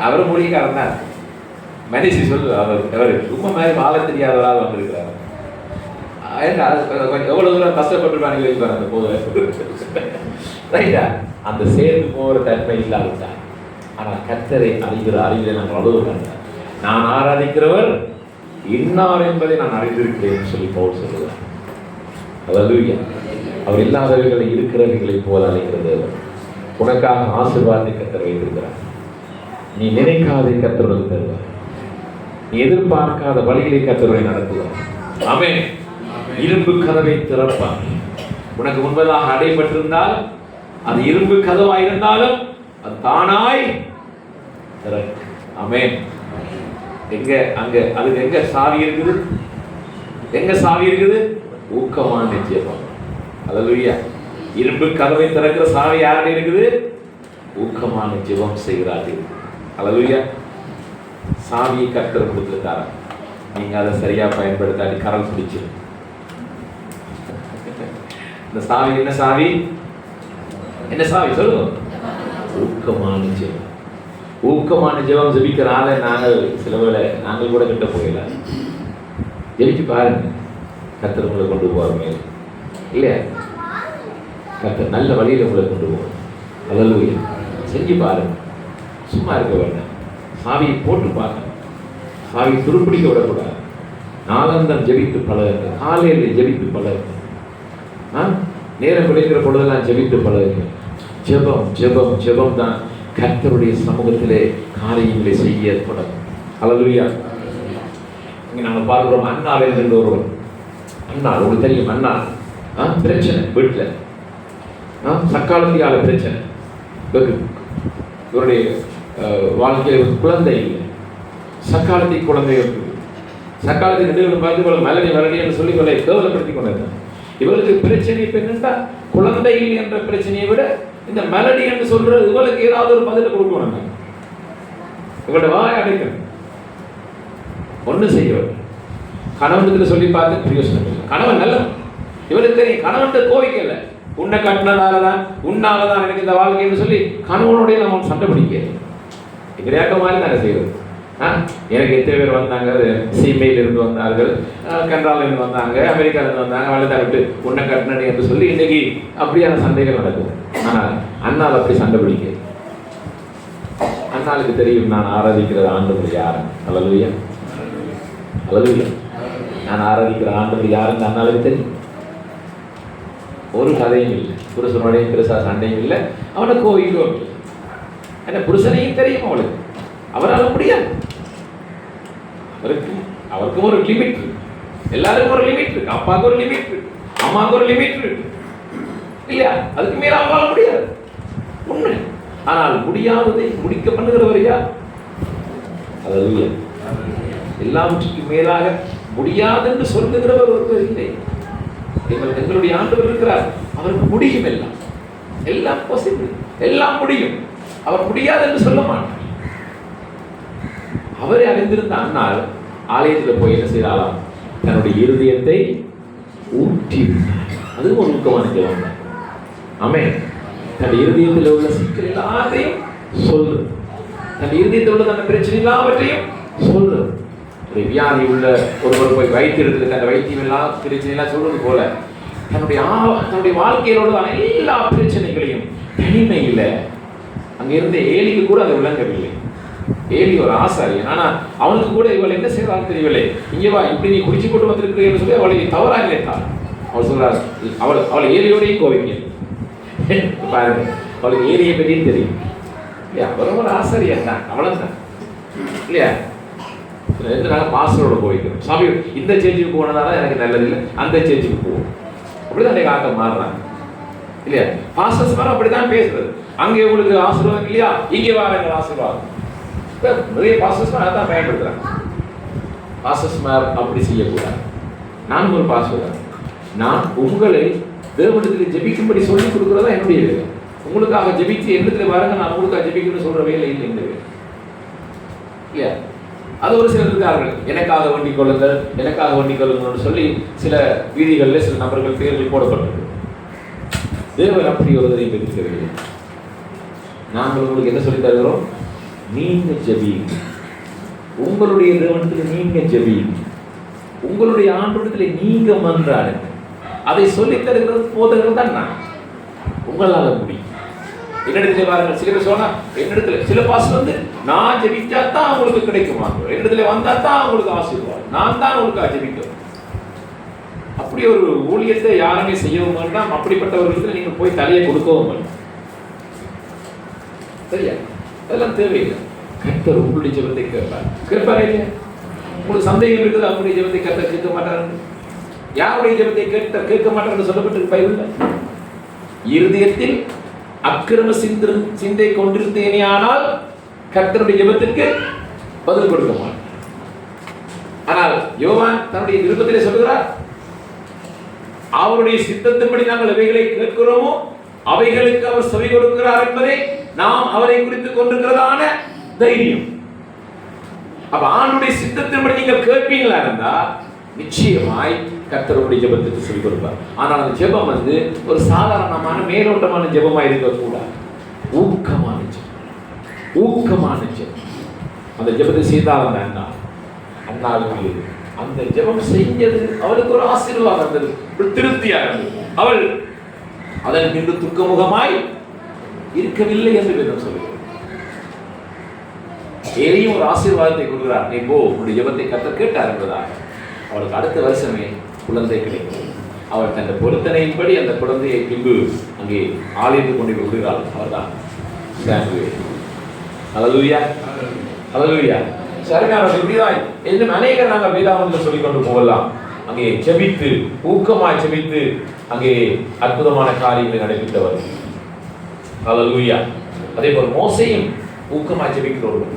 அவர் மொழிக்காரன் தான். மனுஷி சொல்லுவார், அவர் உண்மை மாதிரி வாழ தெரியாதவராக வந்திருக்கிறார். எவ்வளவு தூரம் கஷ்டப்பட்டுருப்பாங்க வைப்பார் அந்த போது. ரைட்டா? அந்த சேர்ந்து போகிற தன்மை இல்லாவிட்டார். ஆனால் கர்த்தரை அறிகிற அறிவிலை நாங்கள் அழுதுகிறாங்க. நான் ஆராதிக்கிறவர் இன்னார் என்பதை நான் அறிந்திருக்கிறேன் சொல்லி பவுல் சொல்லுவார். ஹல்லேலூயா. அவர் இல்லாதவர்களை இருக்கிறவர்களை போல அழைக்கிறது. உனக்காக ஆசீர்வாதத்தை கர்த்தர் வைத்திருக்கிறார். நீ நினைக்காத கர்த்தருடன் தருவார். நீ எதிர்பார்க்காத வழிகளை கர்த்தரை நடத்துவார். ஆமென். இரும்பு கதவை திறப்பார். உனக்கு முன்பதாக அடைபட்டிருந்தால் அது இரும்பு கதவாயிருந்தாலும் அது தானாய் திறக்கும். ஆமென். எங்க அங்க அதுக்கு எங்க சாவி இருக்குது? எங்க சாவி இருக்குது? ஊக்கமான ஜெபம். ஹல்லேலூயா. இரும்பு கதவை திறக்கிற சாவி யார்கிட்ட இருக்குது? ஊக்கமான ஜெபம் செய்கிறார்கள். ஹல்லேலூயா. சாவியை கர்த்தர் கொடுத்திருக்காரு, நீங்க அதை சரியா பயன்படுத்தாடி கரல் பிடிச்சிரு. இந்த சாவி என்ன சாவி? என்ன சாவி சொல்லுங்க? ஊக்கமான ஜெபம். ஊக்கமான ஜெபம் ஜெபிக்கிறனால நாங்கள் சில வேளை நாங்கள் கூட கிட்ட போயிடல. ஜெபிச்சு பாருங்க, கர்த்தர் உங்களை கொண்டு போவார் இல்லையா? கர்த்தர் நல்ல வழியில் உங்களை கொண்டு போவார். ஹல்லேலூயா. செஞ்சு பாருங்க, சும்மா இருக்க வேண்டாம். சாவியை போட்டு பார்க்கணும். சாவியை துருப்பிடிக்க விடக்கூடாது. நாளந்தம் ஜெபித்து பழகுங்க, காலையில் ஜெபித்து பழகுங்க, நேரம் விளைக்கிற பொழுதெல்லாம் ஜெபித்து பழகுங்க. ஜெபம் ஜெபம் ஜெபம் தான் கர்த்தருடைய சமூகத்திலே காரியங்களை செய்ய தொடங்கும். ஹல்லேலூயா. இங்க நாங்கள் பார்க்கிறோம், அண்ணாள் என்கின்ற ஒருவர். அண்ணாள் உங்களுக்கு தெரியும், அண்ணாள் பிரச்சனை வீட்டில், சக்காலத்தியால பிரச்சனை. இவருடைய வாழ்க்கையில் குழந்தை இல்லை, சக்காலத்தி குழந்தை இருக்குது. சக்காலத்தை ரெண்டு பார்த்து போல மெலடி மெலடி என்று சொல்லி இவளை கேவலப்படுத்தி கொண்டிருந்தார். இவளுக்கு பிரச்சனை இப்போ என்னென்னா குழந்தைகள் என்ற பிரச்சனையை விட இந்த மெலடி என்று சொல்ற இவளுக்கு ஏதாவது ஒரு பதில கொடுக்கணும். இவளோட வாய் அடைக்கணும், ஒண்ணு செய்ய. கணவனுக்கு சொல்லி பார்த்து பிரயோசனம் இல்லை. கணவன் நல்ல, இவளுக்கு தெரியும் கணவன் கோரிக்கை இல்லை, உன்னை கட்டினதாலதான் உன்னாலதான் எனக்கு இந்த வாழ்க்கைன்னு சொல்லி கணவனுடைய நம்ம சண்டை பிடிக்க கிடையாக்க மாதிரி நாங்கள் செய்வது. எனக்கு எத்தனை பேர் வந்தாங்க, சீமையில இருந்து வந்தார்கள், கனடால இருந்து வந்தாங்க, அமெரிக்கால இருந்து வந்தாங்க, வளர்த்தா விட்டு உன்னை கட்டினடி என்று சொல்லி இன்னைக்கு அப்படியான சண்டைகள் நடக்கும். ஆனால் அண்ணால் அப்படி சண்டை பிடிக்க, அண்ணாளுக்கு தெரியும் நான் ஆராதிக்கிற ஆண்டவர் யாரு. அல்லேலூயா, அல்லேலூயா. நான் ஆராதிக்கிற ஆண்டவர் யாருன்னு அண்ணாளுக்கு தெரியும். ஒரு கதையும் இல்லை, புருஷனுடையும் பெருசா சண்டையும் இல்லை, அவனை கோவிக்கும் இல்லை. ஏன்னா புருஷனையும் தெரியும் அவளுக்கு, அவரால் முடியாது. அவருக்கும் ஒரு லிமிட் இருக்கு, எல்லாருக்கும் ஒரு லிமிட் இருக்கு. அப்பாவுக்கு ஒரு லிமிட் இருக்கு, அம்மாவுக்கு ஒரு லிமிட் இருக்கு இல்லையா? அதுக்கு மேல அவங்களால முடியாது உண்மை. ஆனால் முடியாததை முடிக்க பண்ணுகிறவர் யார்? அல்லேலூயா. எல்லாவற்றுக்கும் மேலாக முடியாது என்று சொல்லுகிறவர் ஒருவர் இல்லை. எங்களுடைய ஆண்டவர் இருக்கிறார், அவருக்கு முடியும். எல்லாம் எல்லாம் பாசிபிள், எல்லாம் முடியும். அவர் முடியாது என்று சொல்ல மாட்டார். அவரை அறிந்திருந்த அண்ணால் ஆலயத்தில் போய் என்ன செய்தாலாம்? தன்னுடைய இருதயத்தை ஊற்றி விட்டார். அதுவும் ஒரு முக்கியமான ஜெபம் தான். ஆமென். தன் இருதயத்தில் உள்ள சிக்கல் எல்லாத்தையும் சொல்லு, தன் இருதயத்தில் உள்ள தன் பிரச்சனை எல்லாவற்றையும் சொல்லு. ஒரு வியாதி உள்ள ஒருவர் போய் வைத்தியத்தில் தன் வைத்தியம் எல்லாம் பிரச்சனை எல்லாம் சொல்றது போல தன்னுடைய வாழ்க்கையில் உள்ள எல்லா பிரச்சனைகளையும் தனிமையில் அங்கிருந்த ஏலிக்கு கூட அது விளங்கவில்லை. ஏலி ஒரு ஆசாரியன், ஆனா அவனுக்கு கூட இவள் என்ன செய்யறான்னு தெரியவில்லை. இங்கே வா, இப்படி நீ குடிச்சு கொண்டு வந்திருக்கிறேன்னு சொல்லி அவளை தவறாக நினைத்தாள். அவள் சொல்றாள், அவளை ஏலியோடையும் கோவிங்க பாருங்க, அவளுக்கு ஏலியை பற்றியும் தெரியும் இல்லையா? அவரும் ஒரு ஆசாரியன் தான், அவ்வளவுதான் இல்லையா? நாங்கள் பாஸ்டரோட போய்க்கிறோம். சாமி இந்த சேர்ச்சுக்கு போனதால எனக்கு நல்லதில்லை, அந்த சேர்ச்சுக்கு போவோம். அப்படிதான் எங்கள் ஆட்கள் மாறுறாங்க இல்லையா? பாஸ்டர்ஸ் மாதிரி அப்படிதான் பேசுறது. அங்கே உங்களுக்கு ஆசீர்வாதம் இல்லையா, இங்கே வாங்க ஆசீர்வாதம். நிறைய பாஸ்டர்ஸ் அதான் பயன்படுத்துறாங்க. பாஸ்டர்ஸ் அப்படி செய்யக்கூடாது. நான் ஒரு பாஸ்டர், நான் உங்களை தேவனிடத்தில் ஜெபிக்கும்படி சொல்லிக் கொடுக்குறதா என்னுடைய வேலை. உங்களுக்காக ஜெபிச்சு என்னத்துல பாருங்க, நான் உங்களுக்காக ஜெபிக்கணும்னு சொல்ற வேலை இல்லை இந்த வேலை இல்லையா? அது ஒரு சிலர் இருக்கார்கள், எனக்காக வேண்டிக் கொள்ளுங்கள், எனக்காக வேண்டிக் கொள்ளுங்கள்னு சொல்லி சில வீதிகளில் சில நபர்கள் பேர்கள் போடப்பட்டது. தேவன் அப்படி ஒருவரை பெற்றிருக்கவில்லை. நாங்கள் உங்களுக்கு என்ன சொல்லி தருகிறோம்? நீங்க ஜெபியுங்க, உங்களுடைய தேவனத்தில் நீங்க ஜெபியுங்க, உங்களுடைய ஆண்டவரிடத்தில் நீங்க மன்றாடுங்க. அதை சொல்லித் தருகிற போதகர்கள் தான் நான். உங்களால் முடியும். என்னிடத்துல பாருங்கள், சில பேர் சொன்னா என்னிடத்துல சில பாஸ்டர் வந்து நான் ஜெபிச்சா தான் உங்களுக்கு கிடைக்குமா, என்னிடத்துல வந்தா தான் உங்களுக்கு ஆசீர்வாதம், நான் தான் உங்களுக்கு ஜெபிக்கிறேன். அப்படி ஒரு ஊழியத்தை யாருமே செய்யவும் வேண்டாம். அப்படிப்பட்டவர்களுக்கு நீங்க போய் தலையை கொடுக்கவும் வேண்டாம். சரியா? அதெல்லாம் தேவையில்லை. கர்த்தர் உங்களுடைய ஜெபத்தை கேட்பாரா இல்லையா? உங்களுக்கு சந்தேகம் இருக்குது, அவங்களுடைய ஜெபத்தை கர்த்தர் கேட்க மாட்டாரு. யாருடைய ஜெபத்தை கேட்க மாட்டார் சொல்லப்பட்டு பைபிள்ல? இருதயத்தில் அக்கிரம சிந்தை கொண்டிருந்தேனே ஆனால் கர்த்தருடைய ஜெபத்திற்கு பதில் கொடுக்க மாட்டார். ஆனால் யோவான் தன்னுடைய விருப்பத்திலே சொல்கிறார், அவருடைய சித்தத்தின்படி நாங்கள் எவைகளை கேட்கிறோமோ அவைகளுக்கு அவர் செவி கொடுக்கிறார் என்பதை நாம் அவரை குறித்து கொண்டிருக்கிறதான தைரியம். அப்ப ஆண்டுடைய சித்தத்தின்படி நீங்கள் கேட்பீங்களா இருந்தா நிச்சயமாய் கர்த்தருடைய ஜெபத்துக்கு செவி கொடுப்பார். ஆனால் அந்த ஜெபம் வந்து ஒரு சாதாரணமான மேலோட்டமான ஜெபமாக இருக்கக்கூடாது. ஊக்கமான ஜெபம், ஊக்கமான ஜெபம். அந்த ஜெபத்தை செய்தால் அண்ணாவுக்கு அந்த ஜெபம் செஞ்சது அவளுக்கு ஒரு ஆசீர்வாதம் இருந்தது, ஒரு திருப்தியா இருந்தது. அவள் அதன் பின்பு துக்கமுகமாய் இருக்கவில்லை என்று வேதம் சொல்கிறது. ஏலியும் ஒரு ஆசீர்வாதத்தை கொடுக்கிறார், நீ போ, உன்னுடைய ஜெபத்தை கர்த்தர் கேட்டார் என்பதாக. அவளுக்கு அடுத்த வருஷமே குழந்தை கிடைக்கும். அவள் தன் பொருத்தனையின்படி அந்த குழந்தையை பின்பு அங்கே ஆலயத்துக்கு கொண்டு போய் விடுகிறாள். அவர்தான் சாமுவேல். ஹல்லேலூயா, ஹல்லேலூயா. சரியான இப்படிதான் இன்னும் அநேகர் நாங்கள் வேதாகமத்தில் சொல்லிக் கொண்டு போகலாம். அங்கே ஜெபித்து ஊக்கமாய் ஜெபித்து அங்கே அற்புதமான காரியங்களை நடைபெற்றவர். ஹல்லேலூயா. அதே போல் மோசேயும் ஊக்கமாய் ஜெபிக்கிறவர்கள்,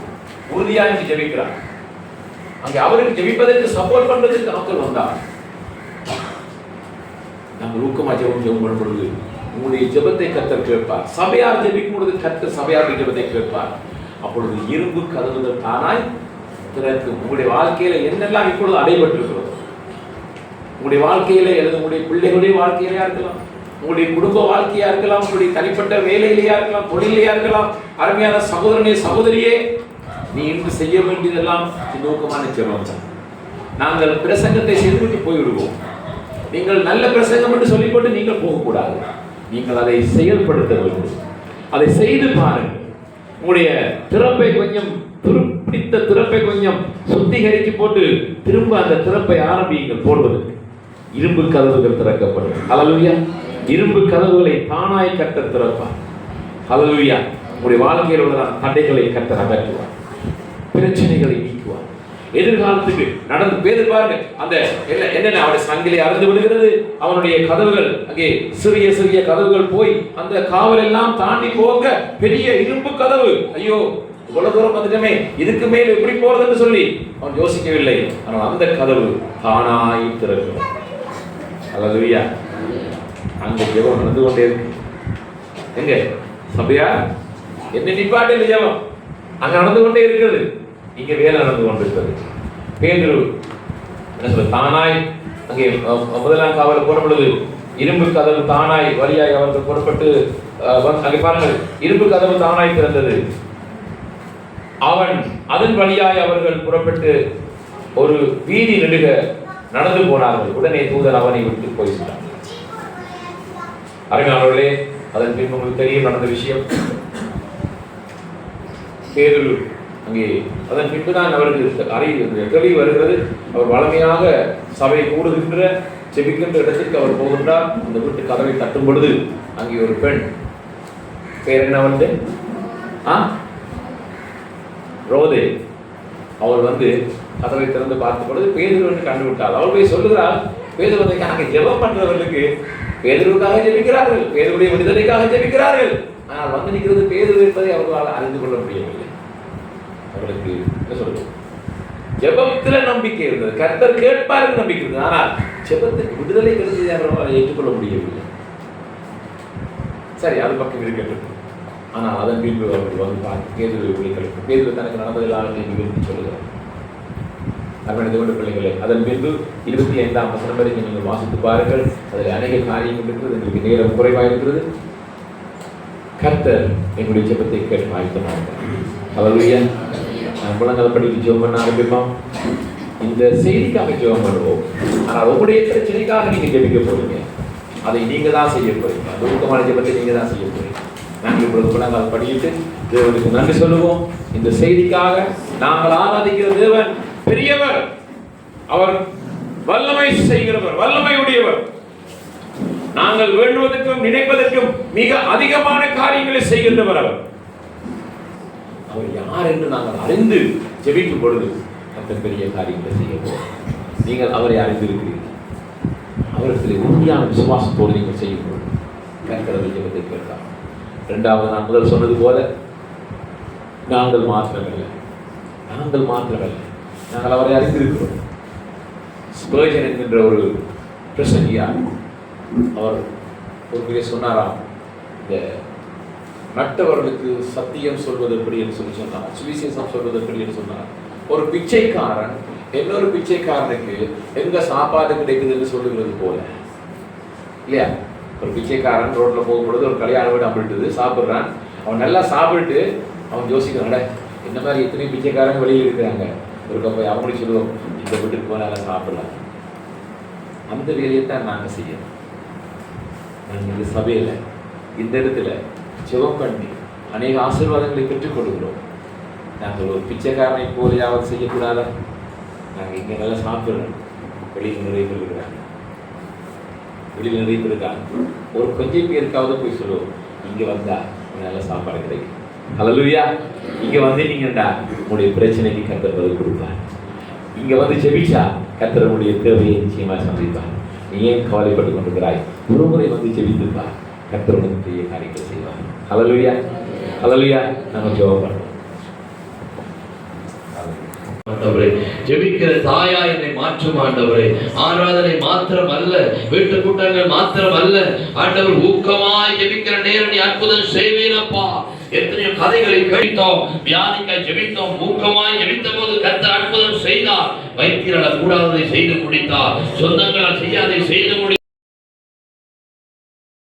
உறுதியாக ஜெபிக்கிறார். அங்கே அவருக்கு ஜெபிப்பதற்கு சப்போர்ட் பண்றதுக்கு ஆட்கள் வந்தார். நாங்கள் ஊக்கமாய் ஜெபம் பண்ணும் பொழுது உங்களுடைய ஜெபத்தை கர்த்தர் கேட்பார். சபையார் ஜெபிக்கும் பொழுது கர்த்தர் சபையார் ஜெபத்தை கேட்பார். அப்பொழுது இரும்பு கதவுகள் தானாய் திறக்கும். உங்களுடைய வாழ்க்கையில என்னெல்லாம் இப்பொழுது அடைபட்டிருக்கிறோம், உங்களுடைய வாழ்க்கையில அல்லது உங்களுடைய பிள்ளைகளுடைய வாழ்க்கையிலையா இருக்கலாம், உங்களுடைய குடும்ப வாழ்க்கையா இருக்கலாம், உங்களுடைய தனிப்பட்ட வேலையிலேயா இருக்கலாம், தொழிலையா இருக்கலாம். அருமையான சகோதரனே சகோதரியே, நீ இன்று செய்ய வேண்டியதெல்லாம் நோக்கமான ஜெபம் தான். நாங்கள் பிரசங்கத்தை செய்துவிட்டு போய்விடுவோம். நீங்கள் நல்ல பிரசங்கம் என்று சொல்லிக் கொண்டு நீங்கள் போகக்கூடாது. நீங்கள் அதை செயல்படுத்த வேண்டும். அதை செய்து பாருங்கள். உங்களுடைய திறப்பை கொஞ்சம் துருப்பிடித்த திறப்பை கொஞ்சம் சுத்திகரித்து போட்டு திரும்ப அந்த திறப்பை ஆரம்பியுங்கள் போடுவதற்கு. இரும்பு கதவுகள் திறக்கப்படும். ஹல்லேலூயா. இரும்பு கதவுகளை தானாய் கர்த்தர் திறப்பார். ஹல்லேலூயா. உங்களுடைய வாழ்க்கையில் உள்ள தடைகளை கர்த்தர் அகற்றுவார். பிரச்சனைகளை நீக்குவார். எதிர்காலத்துக்கு நடந்து பேர் பாருங்க. அந்த என்னென்ன அவருடைய சங்கிலி அறுந்து விடுகிறது. அவனுடைய கதவுகள் அங்கே சிறிய சிறிய கதவுகள் போய் அந்த காவல் எல்லாம் தாண்டி போக பெரிய இரும்பு கதவு. ஐயோ, இவ்வளவு தூரம் வந்துட்டமே, இதுக்கு மேல் எப்படி போறதுன்னு சொல்லி அவன் யோசிக்கவில்லை. ஆனால் அந்த கதவு தானாய் திறக்கும். ஹல்லேலூயா. அங்க ஜெபம் நடந்து கொண்டே இருக்கு. எங்க சபையா என்ன நிப்பாட்டில் ஜெபம் அங்க நடந்து கொண்டே இருக்கிறது. இங்க வேலை நடந்து கொண்டிருக்கிறது. பேதுரு என்ன சொல்ல, தானாய் அங்கே முதலாம் காவல போற பொழுது இரும்பு கதவு தானாய் வழியாய் அவர்கள் புறப்பட்டு அங்கே பாருங்கள், இரும்பு கதவு தானாய் திறந்தது. அவன் அதன் வழியாய் அவர்கள் புறப்பட்டு ஒரு வீதி நெடுக நடந்து போனார்கள். உடனே தூதன் அவனை விட்டு போய்விட்டான். அருமையானவர்களே, அதன் பின்பு உங்களுக்கு தெரியும் நடந்த விஷயம். பேதுரு அங்கே அதன் பின்புதான் அவருக்கு கேள்வி வருகிறது. அவர் வளமையாக சபை கூடுகின்ற செபிக்கின்ற இடத்திற்கு அவர் போகின்றார். அந்த வீட்டு கதவை தட்டும் பொழுது அங்கே ஒரு பெண், பேர் என்ன வந்து ரோதே, அவள் வந்து கதவை திறந்து பார்த்த பொழுது பேதுரு என்று கண்டுவிட்டாள். அவள் போய் சொல்லுகிறாள், பேதுரு வந்து அங்கே ஜெபம் பண்றவர்களுக்கு பேதுருக்காக ஜெபிக்கிறார்கள், பேதுருடைய விடுதலைக்காக ஜெபிக்கிறார்கள். ஆனால் வந்து நிற்கிறது பேதுரு என்பதை அவர்களால் அறிந்து கொள்ள முடியவில்லை. அவர்களுக்கு என்ன சொல்றது, ஜெபத்துல நம்பிக்கை இருந்தது, கர்த்தர் கேட்பாருக்கு நம்பிக்கை இருந்தது. ஆனால் ஜெபத்துக்கு விடுதலை கிடைத்ததை அவர்களால் ஏற்றுக்கொள்ள முடியவில்லை. சரி, அது பக்கம் இருக்கட்டும். ஆனால் அதன் பின்பு அவர்கள் வந்து பார்த்து பேதுரு விழிகளுக்கு பேதுரு தனக்கு நடந்ததெல்லாம் விரும்பி சொல்லுகிறார். அரவணைத்து கொண்ட பிள்ளைகளே, அதன் பின்பு 25ஆம் வசனம் வரைக்கும் நீங்கள் வாசித்து பாருங்கள். அதில் அநேக காரியங்கள் இருக்கிறது. எங்களுக்கு நேரம் குறைவாக இருக்கிறது. கர்த்தர் எங்களுடைய ஜெபத்தை கேட்டு ஆயத்தமாக. ஹல்லேலூயா. நான் முழங்கால் படித்து ஜெபம் பண்ண ஆரம்பிப்போம். இந்த செய்திக்காக ஜெபம் பண்ணுவோம். ஆனால் உங்களுடைய பிரச்சனைக்காக நீங்க ஜெபிக்க போறீங்க. அதை நீங்க தான் செய்ய போறீங்க. அந்த ஊக்கமான ஜெபத்தை நீங்க தான் செய்ய போறீங்க. நாங்கள் இப்பொழுது முழங்கால் படிட்டு தேவனுக்கு நன்றி சொல்லுவோம். இந்த செய்திக்காக நாங்கள் ஆராதிக்கிற தேவன் பெரியவர். அவர் வல்லமை செய்கிறவர், வல்லமை உடையவர். நாங்கள் வேண்டுவதற்கும் நினைப்பதற்கும் மிக அதிகமான காரியங்களை செய்கின்றவர் அவர். அவர் யார் என்று நாங்கள் அறிந்து ஜெபிக்கும் பொழுது அந்த பெரிய காரியங்களை செய்ய நீங்கள் அவரை அறிந்திருக்கிறீர்கள். அவருக்கு உறுதியான விசுவாசத்தோடு நீங்கள் செய்யும் பொழுது கர்த்தரது ஜெபத்தை கேட்கிறார். இரண்டாவது, நான் முதல் சொன்னது போல நாங்கள் மாத்திரமல்ல, நாங்கள் அவரை அறிந்திருக்கிறோம். ஸ்பர்ஜன் என்கின்ற ஒரு பிரசங்கியார், அவர் ஒரு பெரிய சொன்னாராம், இந்த மற்றவர்களுக்கு சத்தியம் சொல்வது எப்படி என்று சொல்லி சொன்னார், சுவிசேஷம் சொல்வது எப்படி என்று சொன்னார். ஒரு பிச்சைக்காரன் இன்னொரு பிச்சைக்காரனுக்கு எங்க சாப்பாடு கிடைக்குது என்று சொல்லுகிறது போல இல்லையா? ஒரு பிச்சைக்காரன் ரோட்ல போகும்பொழுது ஒரு கல்யாண வீடு அம்பிட்டுது, சாப்பிட்றான். அவன் நல்லா சாப்பிட்டு அவன் யோசிக்கிறான், இந்த மாதிரி எத்தனை பிச்சைக்காரங்க வெளியில் இருக்கிறாங்க, ஒரு போய் அவங்களுக்கு சொல்லுவோம், இந்த வீட்டுக்கு போனால சாப்பிடலாம். அந்த வேலையை தான் நாங்கள் செய்யணும். நாங்கள் இந்த சபையில் இந்த இடத்துல ஜெபம் பண்ணி அநேக ஆசீர்வாதங்களை பெற்றுக் கொடுக்கிறோம். நாங்கள் ஒரு பிச்சைக்காரனை போலையாவது செய்யக்கூடாதா? நாங்கள் இங்கே நல்லா சாப்பிட்றோம். வெளியில் நிறைய பேர் இருக்கிறாங்க, வெளியில் நிறைய பேர் இருக்காங்க. ஒரு கொஞ்சம் பேருக்காவது போய் சொல்லுவோம், இங்கே வந்தா நல்ல சாப்பாடு கிடைக்கும். ஹல்லேலூயா. இங்கே வந்து நீங்கள்டா உங்களுடைய பிரச்சனைக்கு கர்த்தர் பதில் கொடுப்பார். இங்கே வந்து ஜெபிச்சா கர்த்தர் உங்களுடைய தேவையை நிச்சயமாக சந்திப்பார். நீ ஏன் கவலைப்பட்டு கொண்டிருக்கிறாய்? ஒரு முறை வந்து ஜெபித்துப்பார், கர்த்தர் உனக்கு பெரிய காரியங்கள் செய்வார். ஹல்லேலூயா, ஹல்லேலூயா. நம்ம ஜெபம் பண்ணுவோம். ஜெபிக்கிற தாயா என்னை மாற்றும் ஆண்டவரே. ஆராதனை மாத்திரம் அல்ல, வீட்டு கூட்டங்கள் மாத்திரம் அல்ல ஆண்டவர், ஊக்கமாய் ஜெபிக்கிற நேரம் நீ அற்புதம் செய்வீரப்பா. எத்தனையோ கதைகளை கேட்டோம், வியாதிக்காய் ஜெபித்தோம், ஊக்கமாய் ஜெபித்த போது கர்த்தர் அற்புதம் செய்தார். வைத்தியரால் கூடாததை செய்து முடித்தார், சொந்தங்களால் செய்யாதை செய்து முடித்தார்.